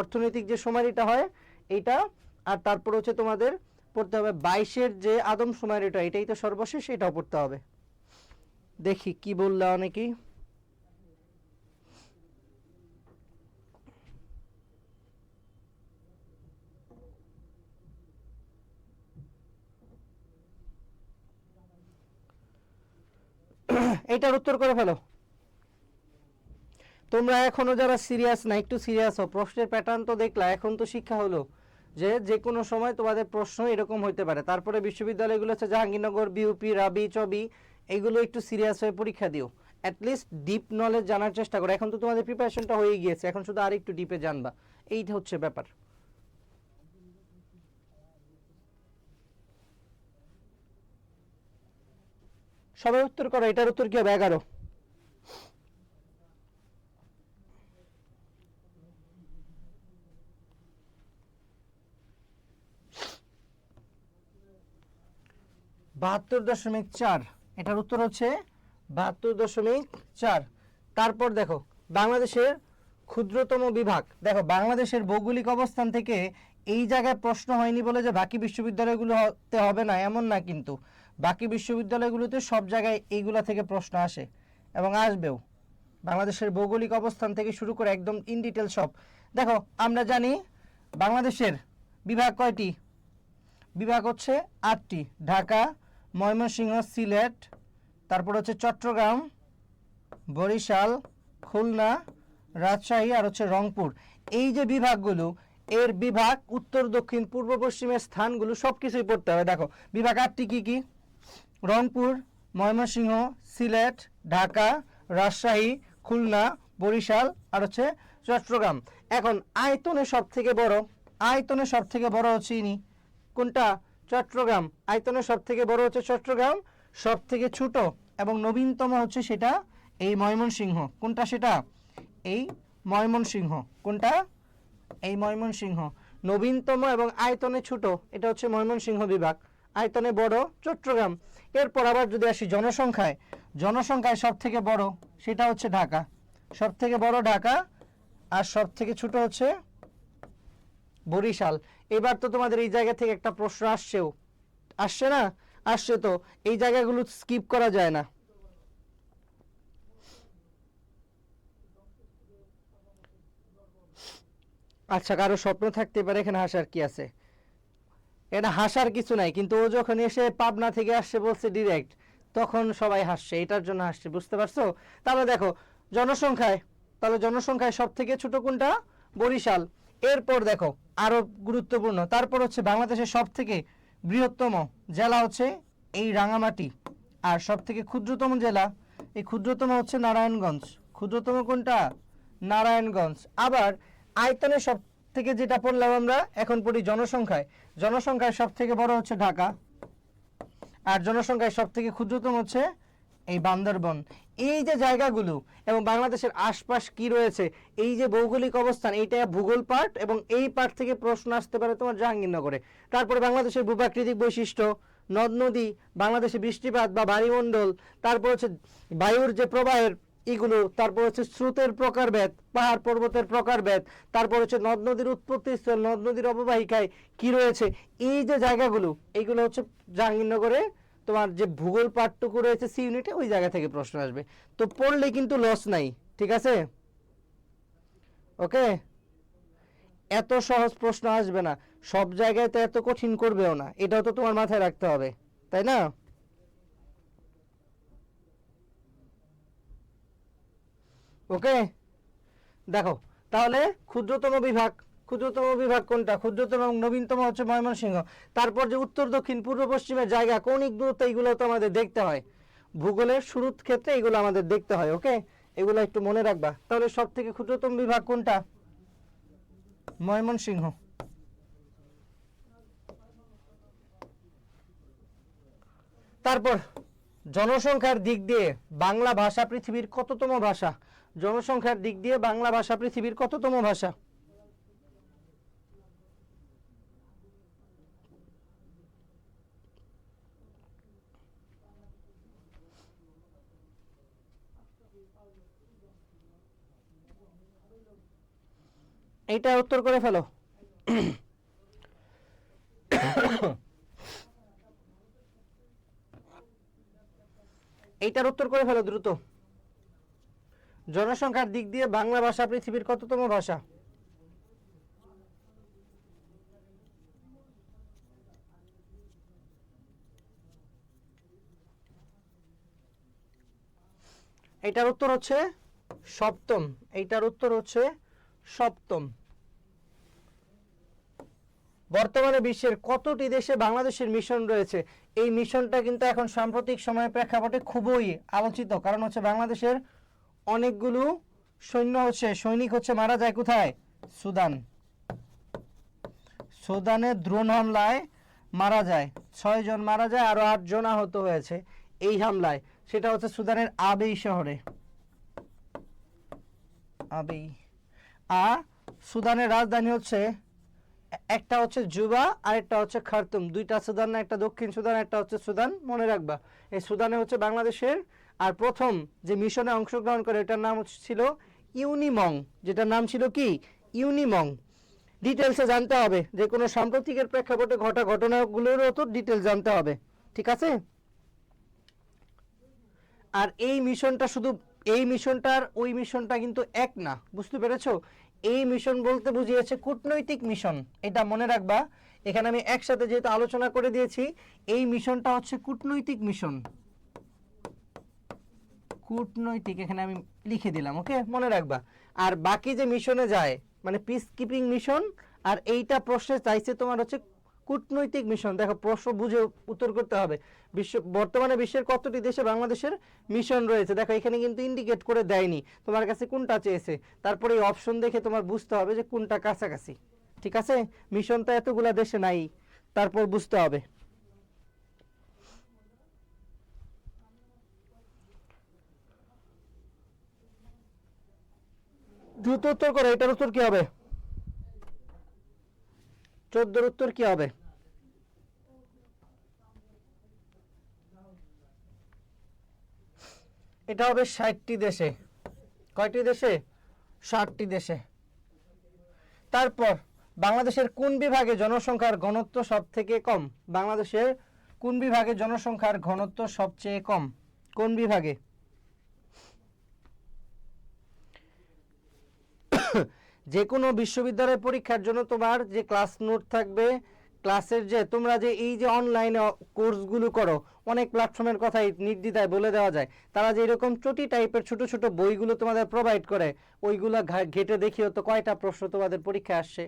অর্থনৈতিক যে শুমারিটা হয় এইটা, আর তারপর হচ্ছে তোমাদের পড়তে হবে 22-এর যে আদমশুমারিটা, এটাই তো সর্বশেষ, এটাও পড়তে হবে। দেখি কি বললা অনেকেই। এইটার উত্তর করে ফেলো তোমরা। এখনো যারা সিরিয়াস না, একটু সিরিয়াস হও। প্রশ্নের প্যাটার্ন তো দেখলা, এখন তো শিক্ষা হলো যে যে কোনো সময় তোমাদের প্রশ্ন এরকম হইতে পারে। তারপরে বিশ্ববিদ্যালয়গুলো হচ্ছে জাহাঙ্গীরনগর, বিউপি, রাবি, চবি, এইগুলো একটু সিরিয়াস হয়ে পরীক্ষা দিও। অ্যাটলিস্ট ডিপ নলেজ জানার চেষ্টা করো। এখন তো তোমাদের প্রিপারেশনটা হয়ে গিয়েছে, এখন শুধু আর একটু ডিপে জানবা, এইটা হচ্ছে ব্যাপার। সবাই উত্তর করো, এটার উত্তর কি হবে? 11। ,72.4, এটার উত্তর হচ্ছে 72.4। তারপর দেখো বাংলাদেশের ক্ষুদ্রতম বিভাগ, দেখো বাংলাদেশের ভৌগোলিক অবস্থান থেকে এই জায়গায় প্রশ্ন হয়নি বলে যে বাকি বিশ্ববিদ্যালয়গুলোতে হবে না এমন না, কিন্তু বাকি বিশ্ববিদ্যালয়গুলোতে সব জায়গায় এইগুলা থেকে প্রশ্ন আসে এবং আসবেও। বাংলাদেশের ভৌগোলিক অবস্থান থেকে শুরু করে একদম ইন ডিটেল সব। দেখো আমরা জানি বাংলাদেশের বিভাগ কয়টি? বিভাগ হচ্ছে 8টি, ঢাকা, ময়মনসিংহ, সিলেট, তারপর হচ্ছে চট্টগ্রাম, বরিশাল, খুলনা, রাজশাহী আর হচ্ছে রংপুর। এই যে বিভাগগুলো, এর বিভাগ উত্তর, দক্ষিণ, পূর্ব, পশ্চিমের স্থানগুলো সব কিছুই পড়তে হবে। দেখো বিভাগ 8টি কি কি? রংপুর, ময়মনসিংহ, সিলেট, ঢাকা, রাজশাহী, খুলনা, বরিশাল আর হচ্ছে চট্টগ্রাম। এখন আয়তনে সব থেকে বড় হচ্ছে ইনি, কোনটা? চট্টগ্রাম। আয়তনে সব থেকে বড় হচ্ছে চট্টগ্রাম, সব থেকে ছোট এবং নবীনতম হচ্ছে সেটা এই ময়মনসিংহ। কোনটা সেটা? এই ময়মনসিংহ। কোনটা? এই ময়মনসিংহ। নবীনতম এবং আয়তনে ছোট এটা হচ্ছে ময়মনসিংহ বিভাগ, আয়তনে বড় চট্টগ্রাম। এরপর আবার যদি আসি জনসংখ্যায় সব থেকে বড় সেটা হচ্ছে ঢাকা, সব থেকে বড় ঢাকা, আর সব থেকে ছোট হচ্ছে বরিশাল। এবার তো তোমাদের এই জায়গা থেকে একটা প্রশ্ন আসছে না? আসছে তো, এই জায়গাগুলো স্কিপ করা যায় না। আচ্ছা, কারো স্বপ্ন থাকতে পারে, এখানে হাসার কি আছে? এটা হাসার কিছু নাই, কিন্তু ও যখন এসে পাবনা থেকে আসছে বলছে ডিরেক্ট, তখন সবাই হাসছে, এটার জন্য হাসছে, বুঝতে পারছো? তাহলে দেখো জনসংখ্যায় সব থেকে ছোট কোনটা? বরিশাল। এরপর দেখো আরো গুরুত্বপূর্ণ, তারপর হচ্ছে বাংলাদেশের সব থেকে বৃহত্তম জেলা হচ্ছে এই রাঙামাটি, আর সব থেকে ক্ষুদ্রতম জেলা, এই ক্ষুদ্রতম হচ্ছে নারায়ণগঞ্জ। ক্ষুদ্রতম কোনটা? নারায়ণগঞ্জ। আবার আয়তনে সব থেকে যেটা পড়লাম আমরা, এখন পড়ি জনসংখ্যায় সব থেকে বড় হচ্ছে ঢাকা, আর জনসংখ্যায় সব থেকে ক্ষুদ্রতম হচ্ছে এই বান্দরবন। এই যে জায়গাগুলো এবং বাংলাদেশের আশপাশ কি রয়েছে, এই যে ভৌগোলিক অবস্থান, এইটা ভূগোল পার্ট, এবং এই পার্ট থেকে প্রশ্ন আসতে পারে তোমার জাহাঙ্গীরনগরে। তারপরে বাংলাদেশের ভূপ্রাকৃতিক বৈশিষ্ট্য, নদ নদী, বাংলাদেশে বৃষ্টিপাত বা বায়ুমণ্ডল, তারপর হচ্ছে বায়ুর যে প্রবাহের এগুলো, তারপর হচ্ছে স্রোতের প্রকারভেদ, পাহাড় পর্বতের প্রকারভেদ, তারপর হচ্ছে নদ নদীর উৎপত্তিস্থল, নদ নদীর অববাহিকায় কি রয়েছে, এই যে জায়গাগুলো, এইগুলো হচ্ছে জাহাঙ্গীরনগরে তোমার যে ভূগোল পাঠটুকু রয়েছে সি ইউনিটে, ওই জায়গা থেকে প্রশ্ন আসবে। তো পড়লে কিন্তু লস নাই, ঠিক আছে? ওকে, এত সহজ প্রশ্ন আসবে না, সব জায়গায় তো এত কঠিন করবেও না, এটাও তো তোমার মাথায় রাখতে হবে, তাই না? ওকে, দেখো তাহলে ক্ষুদ্রতম বিভাগ, ক্ষুদ্রতম বিভাগ কোনটা? ক্ষুদ্রতম এবং নবীনতম হচ্ছে ময়মনসিংহ। তারপর যে উত্তর দক্ষিণ পূর্ব পশ্চিমের জায়গা, কৌণিক দূরত্ব, এইগুলো তো আমাদের দেখতে হয় ভূগোলের শুরুর ক্ষেত্রে, এগুলো আমাদের দেখতে হয়। ওকে, এগুলো একটু মনে রাখবা। তাহলে সব থেকে ক্ষুদ্রতম বিভাগ কোনটা? ময়মনসিংহ। তারপর জনসংখ্যার দিক দিয়ে বাংলা ভাষা পৃথিবীর কততম ভাষা? জনসংখ্যার দিক দিয়ে বাংলা ভাষা পৃথিবীর কততম ভাষা? এইটা উত্তর করে ফেলো। এইটার উত্তর করে ফেলো দ্রুত। জনসংখ্যার দিক দিয়ে বাংলা ভাষা পৃথিবীর কততম ভাষা? এইটার উত্তর হচ্ছে সপ্তম। এইটার উত্তর হচ্ছে সপ্তম। বর্তমানে বিশ্বের কতটি দেশে বাংলাদেশের মিশন রয়েছে? এই মিশনটা কিন্তু এখন সাম্প্রতিক সময়ের প্রেক্ষাপটে খুবই আলোচিত, কারণ হচ্ছে বাংলাদেশের অনেকগুলো সৈনিক হচ্ছে মারা যায় কোথায়? সুদান। সুদানে ড্রোন হামলায় মারা যায়, 6 জন মারা যায়, আরো 8 জন আহত হয়েছে এই হামলায়। সেটা হচ্ছে সুদানের আবেই শহরে। আবেই। আর সুদানের রাজধানী হচ্ছে, একটা হচ্ছে জুবা আর একটা হচ্ছে খার্তুম। দুইটা সুদান না, একটা দক্ষিণ সুদান, একটা হচ্ছে সুদান, মনে রাখবা। এই সুদানে হচ্ছে বাংলাদেশের আর প্রথম যে মিশনে অংশগ্রহণ করে, এটার নাম ছিল ইউনিমং, যেটার নাম ছিল কি? ইউনিমং। ডিটেলসে জানতে হবে, যে কোনো সাম্প্রতিকের প্রেক্ষাপটে ঘটা ঘটনাগুলোরও তো ডিটেলস জানতে হবে, ঠিক আছে? আর এই মিশনটা শুধু, এই মিশনটার ওই মিশনটা কিন্তু এক না, বুঝতে পেরেছো? এই মিশন বলতে বুঝিয়েছে কূটনৈতিক মিশন, এটা মনে রাখবা। এখানে আমি একসাথে যেহেতু আলোচনা করে দিয়েছি, এই মিশনটা হচ্ছে কূটনৈতিক মিশন। কূটনৈতিক এখানে আমি লিখে দিলাম, ওকে, মনে রাখবা। আর বাকি যে মিশনে যায়, মানে পিস কিপিং মিশন, আর এইটা প্রশ্নে চাইছে তোমার হচ্ছে কূটনৈতিক মিশন। দেখো প্রশ্ন বুঝে উত্তর করতে হবে। বর্তমানে বিশ্বের কতটি দেশে বাংলাদেশের মিশন রয়েছে? দেখো এখানে কিন্তু ইন্ডিকেট করে দেয়নি তোমার কাছে কোনটা চেয়েছে, তারপরে এই অপশন দেখে তোমার বুঝতে হবে যে কোনটা কাছাকাছি, ঠিক আছে? মিশন তো এতগুলা দেশে নাই, তারপর বুঝতে হবে। দ্রুত উত্তর করো, এটার উত্তর কি হবে? 14 উত্তর কি হবে? এটা হবে 60টি দেশে। কয়টি দেশে? 60টি দেশে। তারপর বাংলাদেশের কোন বিভাগে জনসংখ্যার ঘনত্ব সব থেকে কম? বাংলাদেশের কোন বিভাগে জনসংখ্যার ঘনত্ব সবচেয়ে কম? কোন বিভাগে? যে কোনো বিশ্ববিদ্যালয় পরীক্ষার জন্য তোমার যে ক্লাস নোট থাকবে, ক্লাসের যে তোমরা যে এই যে অনলাইনে কোর্সগুলো করো, অনেক প্ল্যাটফর্মের কথাই নির্দ্বিধায় বলে দেওয়া যায়। তারা যে এরকম চটি টাইপের ছোট ছোট বইগুলো তোমাদের প্রোভাইড করে, ওইগুলো ঘেটে দেখিও তো কয়টা প্রশ্ন তোমাদের পরীক্ষায় আসে,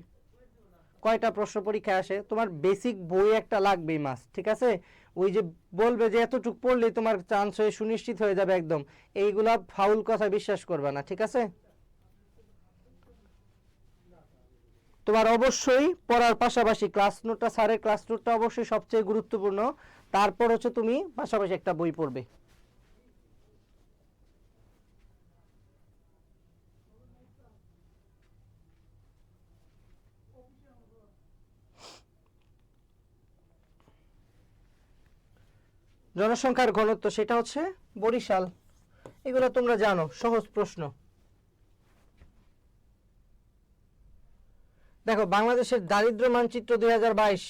কয়টা প্রশ্ন পরীক্ষায় আসে। তোমার বেসিক বই একটা লাগবেই মাস, ঠিক আছে? ওই যে বলবে যে এতটুকু পড়লেই তোমার চান্স হয়ে সুনিশ্চিত হয়ে যাবে একদম, এইগুলা ফাউল কথা বিশ্বাস করবে না, ঠিক আছে? তোমার অবশ্যই পড়ার পাশাপাশি ক্লাস নোটটা, স্যারের ক্লাস নোটটা অবশ্যই সবচেয়ে গুরুত্বপূর্ণ। তারপর হচ্ছে তুমি পাশাপাশি একটা বই পড়বে। জনসংখ্যার ঘনত্ব সেটা হচ্ছে বরিশাল। এগুলো তোমরা জানো, সহজ প্রশ্ন। দেখো বাংলাদেশের দারিদ্র মানচিত্র 2022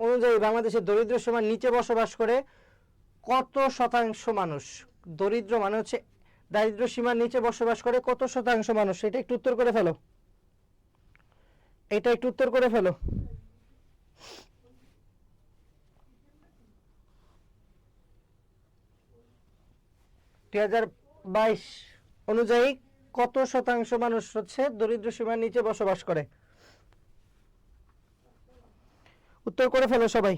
অনুযায়ী বাংলাদেশের দরিদ্র সীমার নিচে বসবাস করে কত শতাংশ মানুষ? দরিদ্র মানে হচ্ছে দারিদ্র সীমার নিচে বসবাস করে কত শতাংশ মানুষ? এটা একটু উত্তর করে ফেলো, এটা একটু উত্তর করে ফেলো। 2022 অনুযায়ী কত শতাংশ মানুষ হচ্ছে দরিদ্র সীমার নিচে বসবাস করে? উত্তর করে ফেলো সবাই।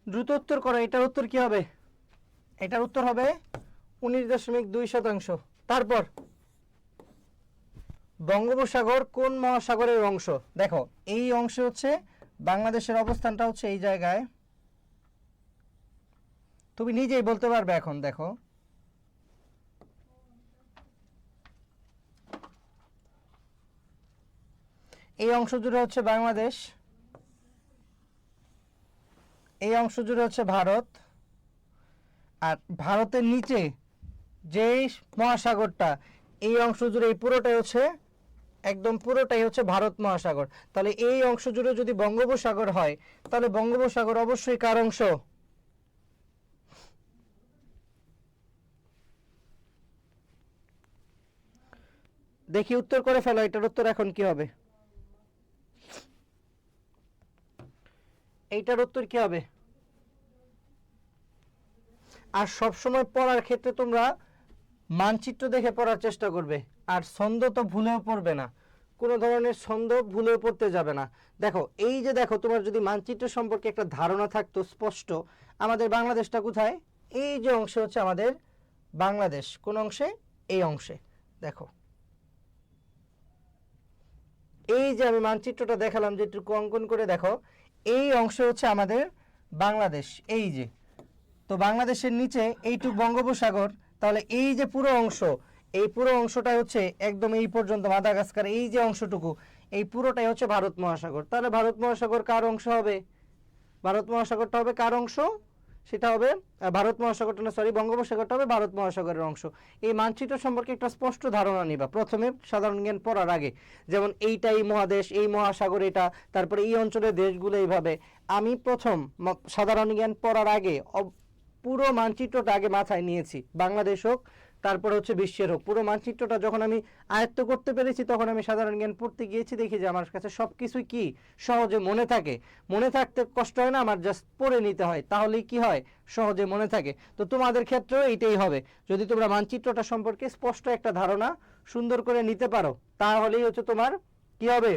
দ্রুত উত্তর করো, এটার উত্তর কি হবে? এটার উত্তর হবে 19.2%। তারপর বঙ্গোপসাগর কোন মহাসাগরের অংশ? দেখো এই অংশে হচ্ছে বাংলাদেশের অবস্থানটা হচ্ছে এই জায়গায়, তুমি নিজেই বলতে পারবে এখন। দেখো এই অংশ জুড়ে হচ্ছে বাংলাদেশ, এই অংশ জুড়ে হচ্ছে ভারত, আর ভারতের নিচে যে মহাসাগরটা, এই অংশ জুড়ে এই পুরোটাই হচ্ছে, একদম পুরোটাই হচ্ছে ভারত মহাসাগর। তাহলে এই অংশ জুড়ে যদি বঙ্গোপসাগর হয়, তাহলে বঙ্গোপসাগর অবশ্যই কার অংশ? দেখি উত্তর করে ফেলো, এটার উত্তর এখন কি হবে? এইটার উত্তর কি হবে? আর সব সময় পড়ার ক্ষেত্রে তোমরা মানচিত্র দেখে পড়ার চেষ্টা করবে, আর ছন্দ তো ভুলেও পড়বে না, কোনো ধরনের ছন্দ ভুলেও পড়তে যাবে না। দেখো এই যে দেখো, তোমার যদি মানচিত্র সম্পর্কে একটা ধারণা থাকতো স্পষ্ট, আমাদের বাংলাদেশটা কোথায়? এই যে অংশে হচ্ছে আমাদের বাংলাদেশ। কোন অংশে? এই অংশে। দেখো এই যে আমি মানচিত্রটা দেখালাম, যেটুকু অঙ্কন করে দেখো, এই অংশে হচ্ছে আমাদের বাংলাদেশ। এই যে, তো বাংলাদেশের নিচে এইটুকু বঙ্গোপসাগর, তাহলে এই যে পুরো অংশ, এই পুরো অংশটা হচ্ছে একদম এই পর্যন্ত মাদাগাস্কার, এই যে অংশটুকু, এই পুরোটাই হচ্ছে ভারত মহাসাগর। তাহলে ভারত মহাসাগর কার অংশ হবে? ভারত মহাসাগরটা হবে কার অংশ? সেটা হবে ভারত মহাসাগরটা না, সরি, বঙ্গোপসাগরটা হবে ভারত মহাসাগরের অংশ। এই মানচিত্র সম্পর্কে একটা স্পষ্ট ধারণা নিবা প্রথমে সাধারণ জ্ঞান পড়ার আগে, যেমন এইটা এই মহাদেশ, এই মহাসাগর এটা, তারপরে এই অঞ্চলের দেশগুলো এইভাবে। আমি প্রথম সাধারণ জ্ঞান পড়ার আগে পুরো মানচিত্রটা আগে মাথায় নিয়েছি, বাংলাদেশ হোক তারপরে হচ্ছে বিশ্বের হোক, পুরো মানচিত্রটা যখন আমি আয়ত্ত করতে পেরেছি, তখন আমি সাধারণ জ্ঞান পড়তে গিয়েছি, দেখি যে আমার কাছে সব কিছুই কি সহজে মনে থাকে। মনে থাকতে কষ্ট হয় না, আমার জাস্ট পড়ে নিতে হয়, তাহলেই কি হয়? সহজে মনে থাকে। তো তোমাদের ক্ষেত্রেও এইটাই হবে, যদি তোমরা মানচিত্রটা সম্পর্কে স্পষ্ট একটা ধারণা সুন্দর করে নিতে পারো, তাহলেই হচ্ছে তোমার কি হবে?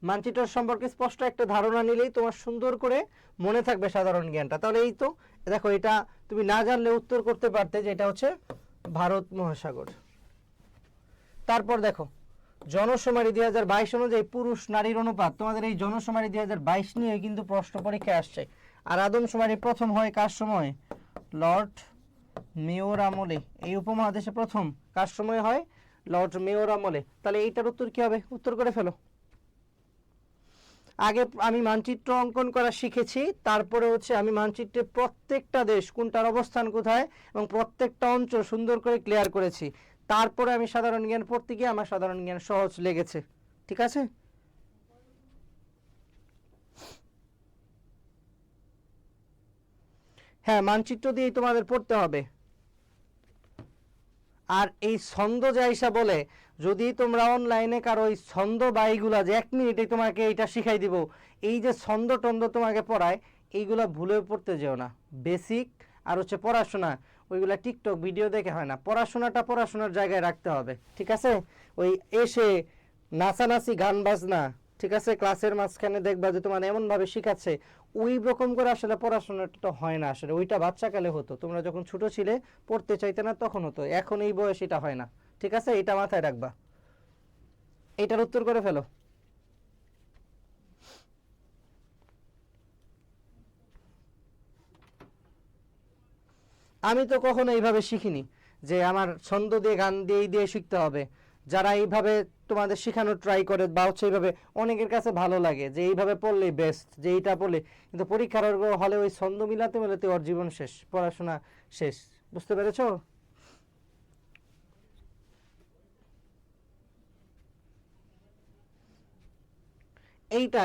মানচিত্র সম্পর্কে স্পষ্ট একটা ধারণা নিলেই তোমার সুন্দর করে মনে থাকবে সাধারণ জ্ঞানটা। তাহলে এই তো দেখো, এটা তুমি না জানলে উত্তর করতে পারতে যে এটা হচ্ছে ভারত মহাসাগর। তারপর দেখো জনশুমারি 2022 অনুযায়ী পুরুষ নারীর অনুপাত, তোমাদের এই জনশুমারি 2022 নিয়ে কিন্তু প্রশ্ন পরীক্ষায় আসছে। আর আদমশুমারি প্রথম হয় কার সময়? লর্ড মেয়র আমলে। এই উপমহাদেশে প্রথম কার সময় হয়? লর্ড মেয়র আমলে। তাহলে এইটার উত্তর কি হবে? উত্তর করে ফেলো। আগে আমি মানচিত্র অঙ্কন করা শিখেছি, তারপরে হচ্ছে আমি মানচিত্রে প্রত্যেকটা দেশ কোনটার অবস্থান কোথায় এবং প্রত্যেকটা অঞ্চল সুন্দর করে ক্লিয়ার করেছি, তারপরে আমি সাধারণ জ্ঞান পড়তে গিয়ে আমার সাধারণ জ্ঞান সহজ লেগেছে। ঠিক আছে? হ্যাঁ, মানচিত্র দিয়েই তোমাদের পড়তে হবে। আর এই ছন্দ যে আইসা বলে, যদি তোমরা অনলাইনে কারো ওই ছন্দ বা এইগুলা যে 1 মিনিটে তোমাকে এইটা শিখাই দিব, এই যে ছন্দ টন্দ তোমাকে পড়ায়, এইগুলা ভুলে পড়তে যেও না। বেসিক আর হচ্ছে পড়াশোনা, ওইগুলা টিকটক ভিডিও দেখে হয় না। পড়াশোনাটা পড়াশোনার জায়গায় রাখতে হবে, ঠিক আছে? ওই এসে নাচানাচি গান বাজনা, ঠিক আছে, ক্লাসের মাঝখানে দেখবা যে তোমার এমনভাবে শিখাচ্ছে, ওই রকম করে আসলে পড়াশোনাটা হয় না। আসলে ওইটা বাচ্চাকালে হতো, তোমরা যখন ছোট ছিলে পড়তে চাইতে না তখন হতো, এখন এই বয়স এটা হয় না, ঠিক আছে? এটা মাথায় রাখবা। এটার উত্তর করে ফেলো। আমি তো কখনো এইভাবে শিখিনি যে আমার ছন্দ দিয়ে গান দিয়ে দিয়ে শিখতে হবে। যারা এইভাবে তোমাদের শেখানোর ট্রাই করে বা হচ্ছে এইভাবে, অনেকের কাছে ভালো লাগে যে এইভাবে পড়লেই বেস্ট, যে এইটা পড়লে, কিন্তু পরীক্ষার হলে ওই ছন্দ মিলাতে মিলাতে ওর জীবন শেষ, পড়াশোনা শেষ। বুঝতে পেরেছো?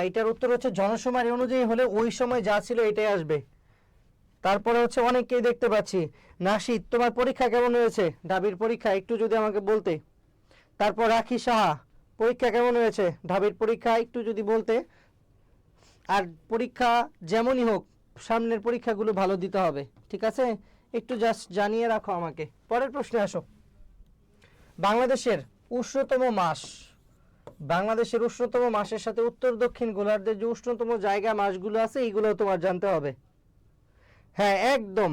এটার উত্তর হচ্ছে জনশুমারি অনুযায়ী হলে ওই সময় যা ছিল এটাই আসবে। তারপরে হচ্ছে অনেককেই দেখতে পাচ্ছি। নাশিদ, তোমার পরীক্ষা কেমন হয়েছে? ঢাবির পরীক্ষা একটু যদি আমাকে বলতে। তারপর রাখি সাহা, পরীক্ষা কেমন হয়েছে? ঢাবির পরীক্ষা একটু যদি বলতে। আর পরীক্ষা যেমনই হোক, সামনের পরীক্ষাগুলো ভালো দিতে হবে, ঠিক আছে? একটু জাস্ট জানিয়ে রাখো আমাকে। পরের প্রশ্নে আসো। বাংলাদেশের উষ্ণতম মাস, বাংলাদেশের উষ্ণতম মাসের সাথে উত্তর দক্ষিণ গোলার্ধের যে উষ্ণতম জায়গা মাসগুলো আছে এইগুলো তোমার জানতে হবে। হ্যাঁ, একদম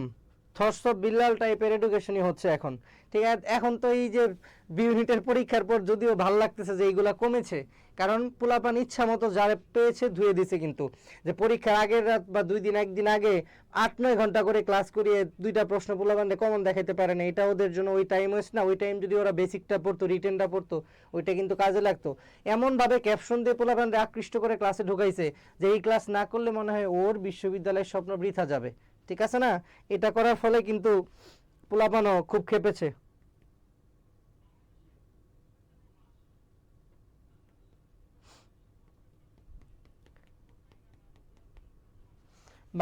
থটস অফ বিল্লাল টাইপের এডুকেশনই হচ্ছে এখন, ঠিক আছে? এখন তো এই যে ইউনিটের পরীক্ষার পর যদিও ভাল লাগতেছে যে এইগুলা কমেছে, কারণ পোলাপান ইচ্ছা মতো যারা পেয়েছে ধুয়ে দিছে, কিন্তু যে পরীক্ষার আগের রাত বা 2 দিন 1 দিন আগে 8-9 ঘন্টা করে ক্লাস করিয়ে 2টা প্রশ্ন পোলাপানকে কমন দেখাইতে পারে না, এটা ওদের জন্য ওই টাইম ওয়েস্ট না? ওই টাইম যদি ওরা বেসিকটা পড়তো, রিটেনটা পড়তো, ওইটা কিন্তু কাজে লাগতো। এমনভাবে ক্যাপশন দিয়ে পোলাপানকে আকৃষ্ট করে ক্লাসে ঢুকাইছে যে এই ক্লাস না করলে মনে হয় ওর বিশ্ববিদ্যালয়ের স্বপ্ন বৃথা যাবে, ঠিক আছে না? এটা করার ফলে কিন্তু পোলাপানও খুব খেপেছে।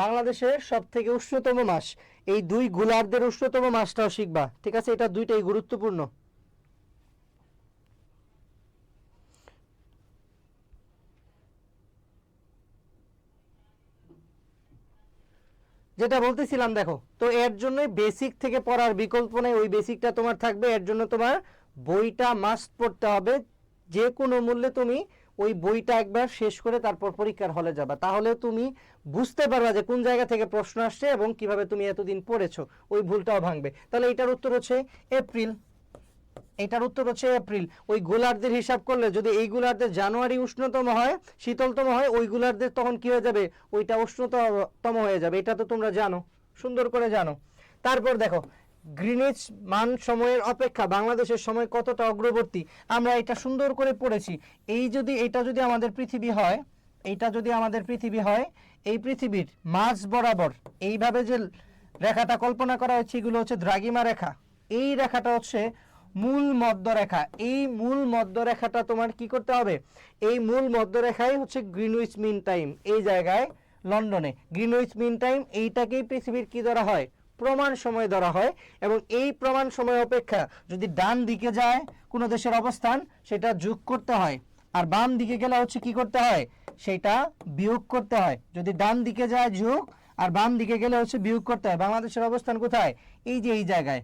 বাংলাদেশের সব থেকে উষ্ণতম মাস, এই 2 গোলার্ধের উষ্ণতম মাসটাও শিখবা, ঠিক আছে? এটা দুইটাই গুরুত্বপূর্ণ। যেটা বলতেছিলাম, দেখো তো এর জন্য বেসিক থেকে পড়ার বিকল্প নেই, ওই বেসিকটা তোমার থাকবে। এর জন্য তোমার বইটা মাস্ট পড়তে হবে, যে কোনো মূল্যে তুমি ওই বইটা একবার শেষ করে তারপর পরীক্ষার হলে যাবা, তাহলে তুমি বুঝতে পারবা যে কোন জায়গা থেকে প্রশ্ন আসছে এবং কিভাবে তুমি এতদিন পড়েছো, ওই ভুলটাও ভাঙবে। তাহলে এটার উত্তর হচ্ছে এপ্রিল। এটার উত্তর হচ্ছে এপ্রিল। ওই গোলার্ধের হিসাব করলে যদি এই গোলার্ধের জানুয়ারি উষ্ণতম হয়, শীতলতম হয়, ওই গোলার্ধের তখন কি হয়ে যাবে? ওইটা উষ্ণতম হয়ে যাবে। এটা তো তোমরা জানো, সুন্দর করে জানো। তারপর দেখো, গ্রিনিচ মান সময়ের অপেক্ষা বাংলাদেশের সময় কতটা অগ্রবর্তী, আমরা এটা সুন্দর করে পড়েছি। এটা যদি আমাদের পৃথিবী হয়, এইটা যদি আমাদের পৃথিবী হয়, এই পৃথিবীর মাঝ বরাবর এইভাবে যে রেখাটা কল্পনা করা হয়েছে, এগুলো হচ্ছে দ্রাঘিমা রেখা। এই রেখাটা হচ্ছে মূল মধ্যরেখা। এই মূল মধ্যরেখাটা তোমার কি করতে হবে? এই মূল মধ্যরেখাই হচ্ছে গ্রিনউইচ মিন টাইম। এই জায়গায় লন্ডনে গ্রিনউইচ মিন টাইম, এইটাকেই পৃথিবীর কি ধরা হয়? প্রমাণ সময় ধরা হয়। এবং এই প্রমাণ সময় অপেক্ষা যদি ডান দিকে যায় কোনো দেশের অবস্থান, সেটা যোগ করতে হয়, আর বাম দিকে গেলে হচ্ছে কি করতে হয়? সেটা বিয়োগ করতে হয়। যদি ডান দিকে যায় যোগ, আর বাম দিকে গেলে হচ্ছে বিয়োগ করতে হয়। বাংলাদেশের অবস্থান কোথায়? এই যে এই জায়গায়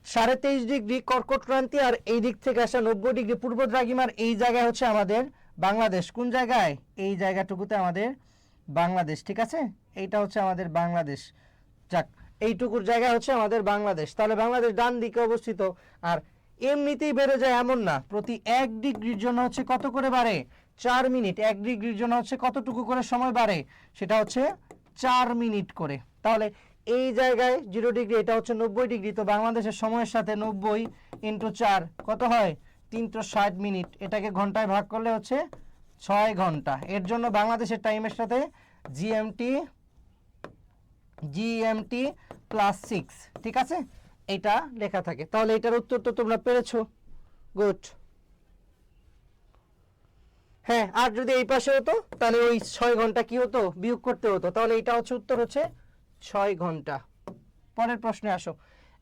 23.5 ডিগ্রি কর্কট ক্রান্তি, আর এই দিক থেকে আসা 90 ডিগ্রি পূর্ব দ্রাঘিমার এই জায়গায় হচ্ছে আমাদের বাংলাদেশ। কোন জায়গায়? এই জায়গাটুকুতে আমাদের বাংলাদেশ, ঠিক আছে? এইটা হচ্ছে আমাদের বাংলাদেশ। যাক, এইটুকুর জায়গা হচ্ছে আমাদের বাংলাদেশ। তাহলে বাংলাদেশ ডান দিকে অবস্থিত। আর এমনিতেই বেড়ে যায় এমন না, প্রতি 1 ডিগ্রির জন্য হচ্ছে কত করে বাড়ে? 4 মিনিট। 1 ডিগ্রির জন্য হচ্ছে কতটুকু করে সময় বাড়ে? সেটা হচ্ছে 4 মিনিট করে। তাহলে এই জায়গায় 0 ডিগ্রি, এটা হচ্ছে 90 ডিগ্রি, তো বাংলাদেশের সময়ের সাথে 90 × 4 কত হয়? 360 মিনিট। এটাকে ঘন্টায় ভাগ করলে হচ্ছে 6 ঘন্টা। এর জন্য বাংলাদেশের টাইমের সাথে জিএমটি +6, ঠিক আছে? এটা লেখা থাকে। তাহলে এটার উত্তর তো তোমরা পেরেছো, গুড। হ্যাঁ, আর যদি এই পাশে হতো তাহলে ওই 6 ঘন্টা কি হতো? বিয়োগ করতে হতো। তাহলে এটা হচ্ছে উত্তর হচ্ছে 6 ঘন্টা। পরের প্রশ্নে আসো।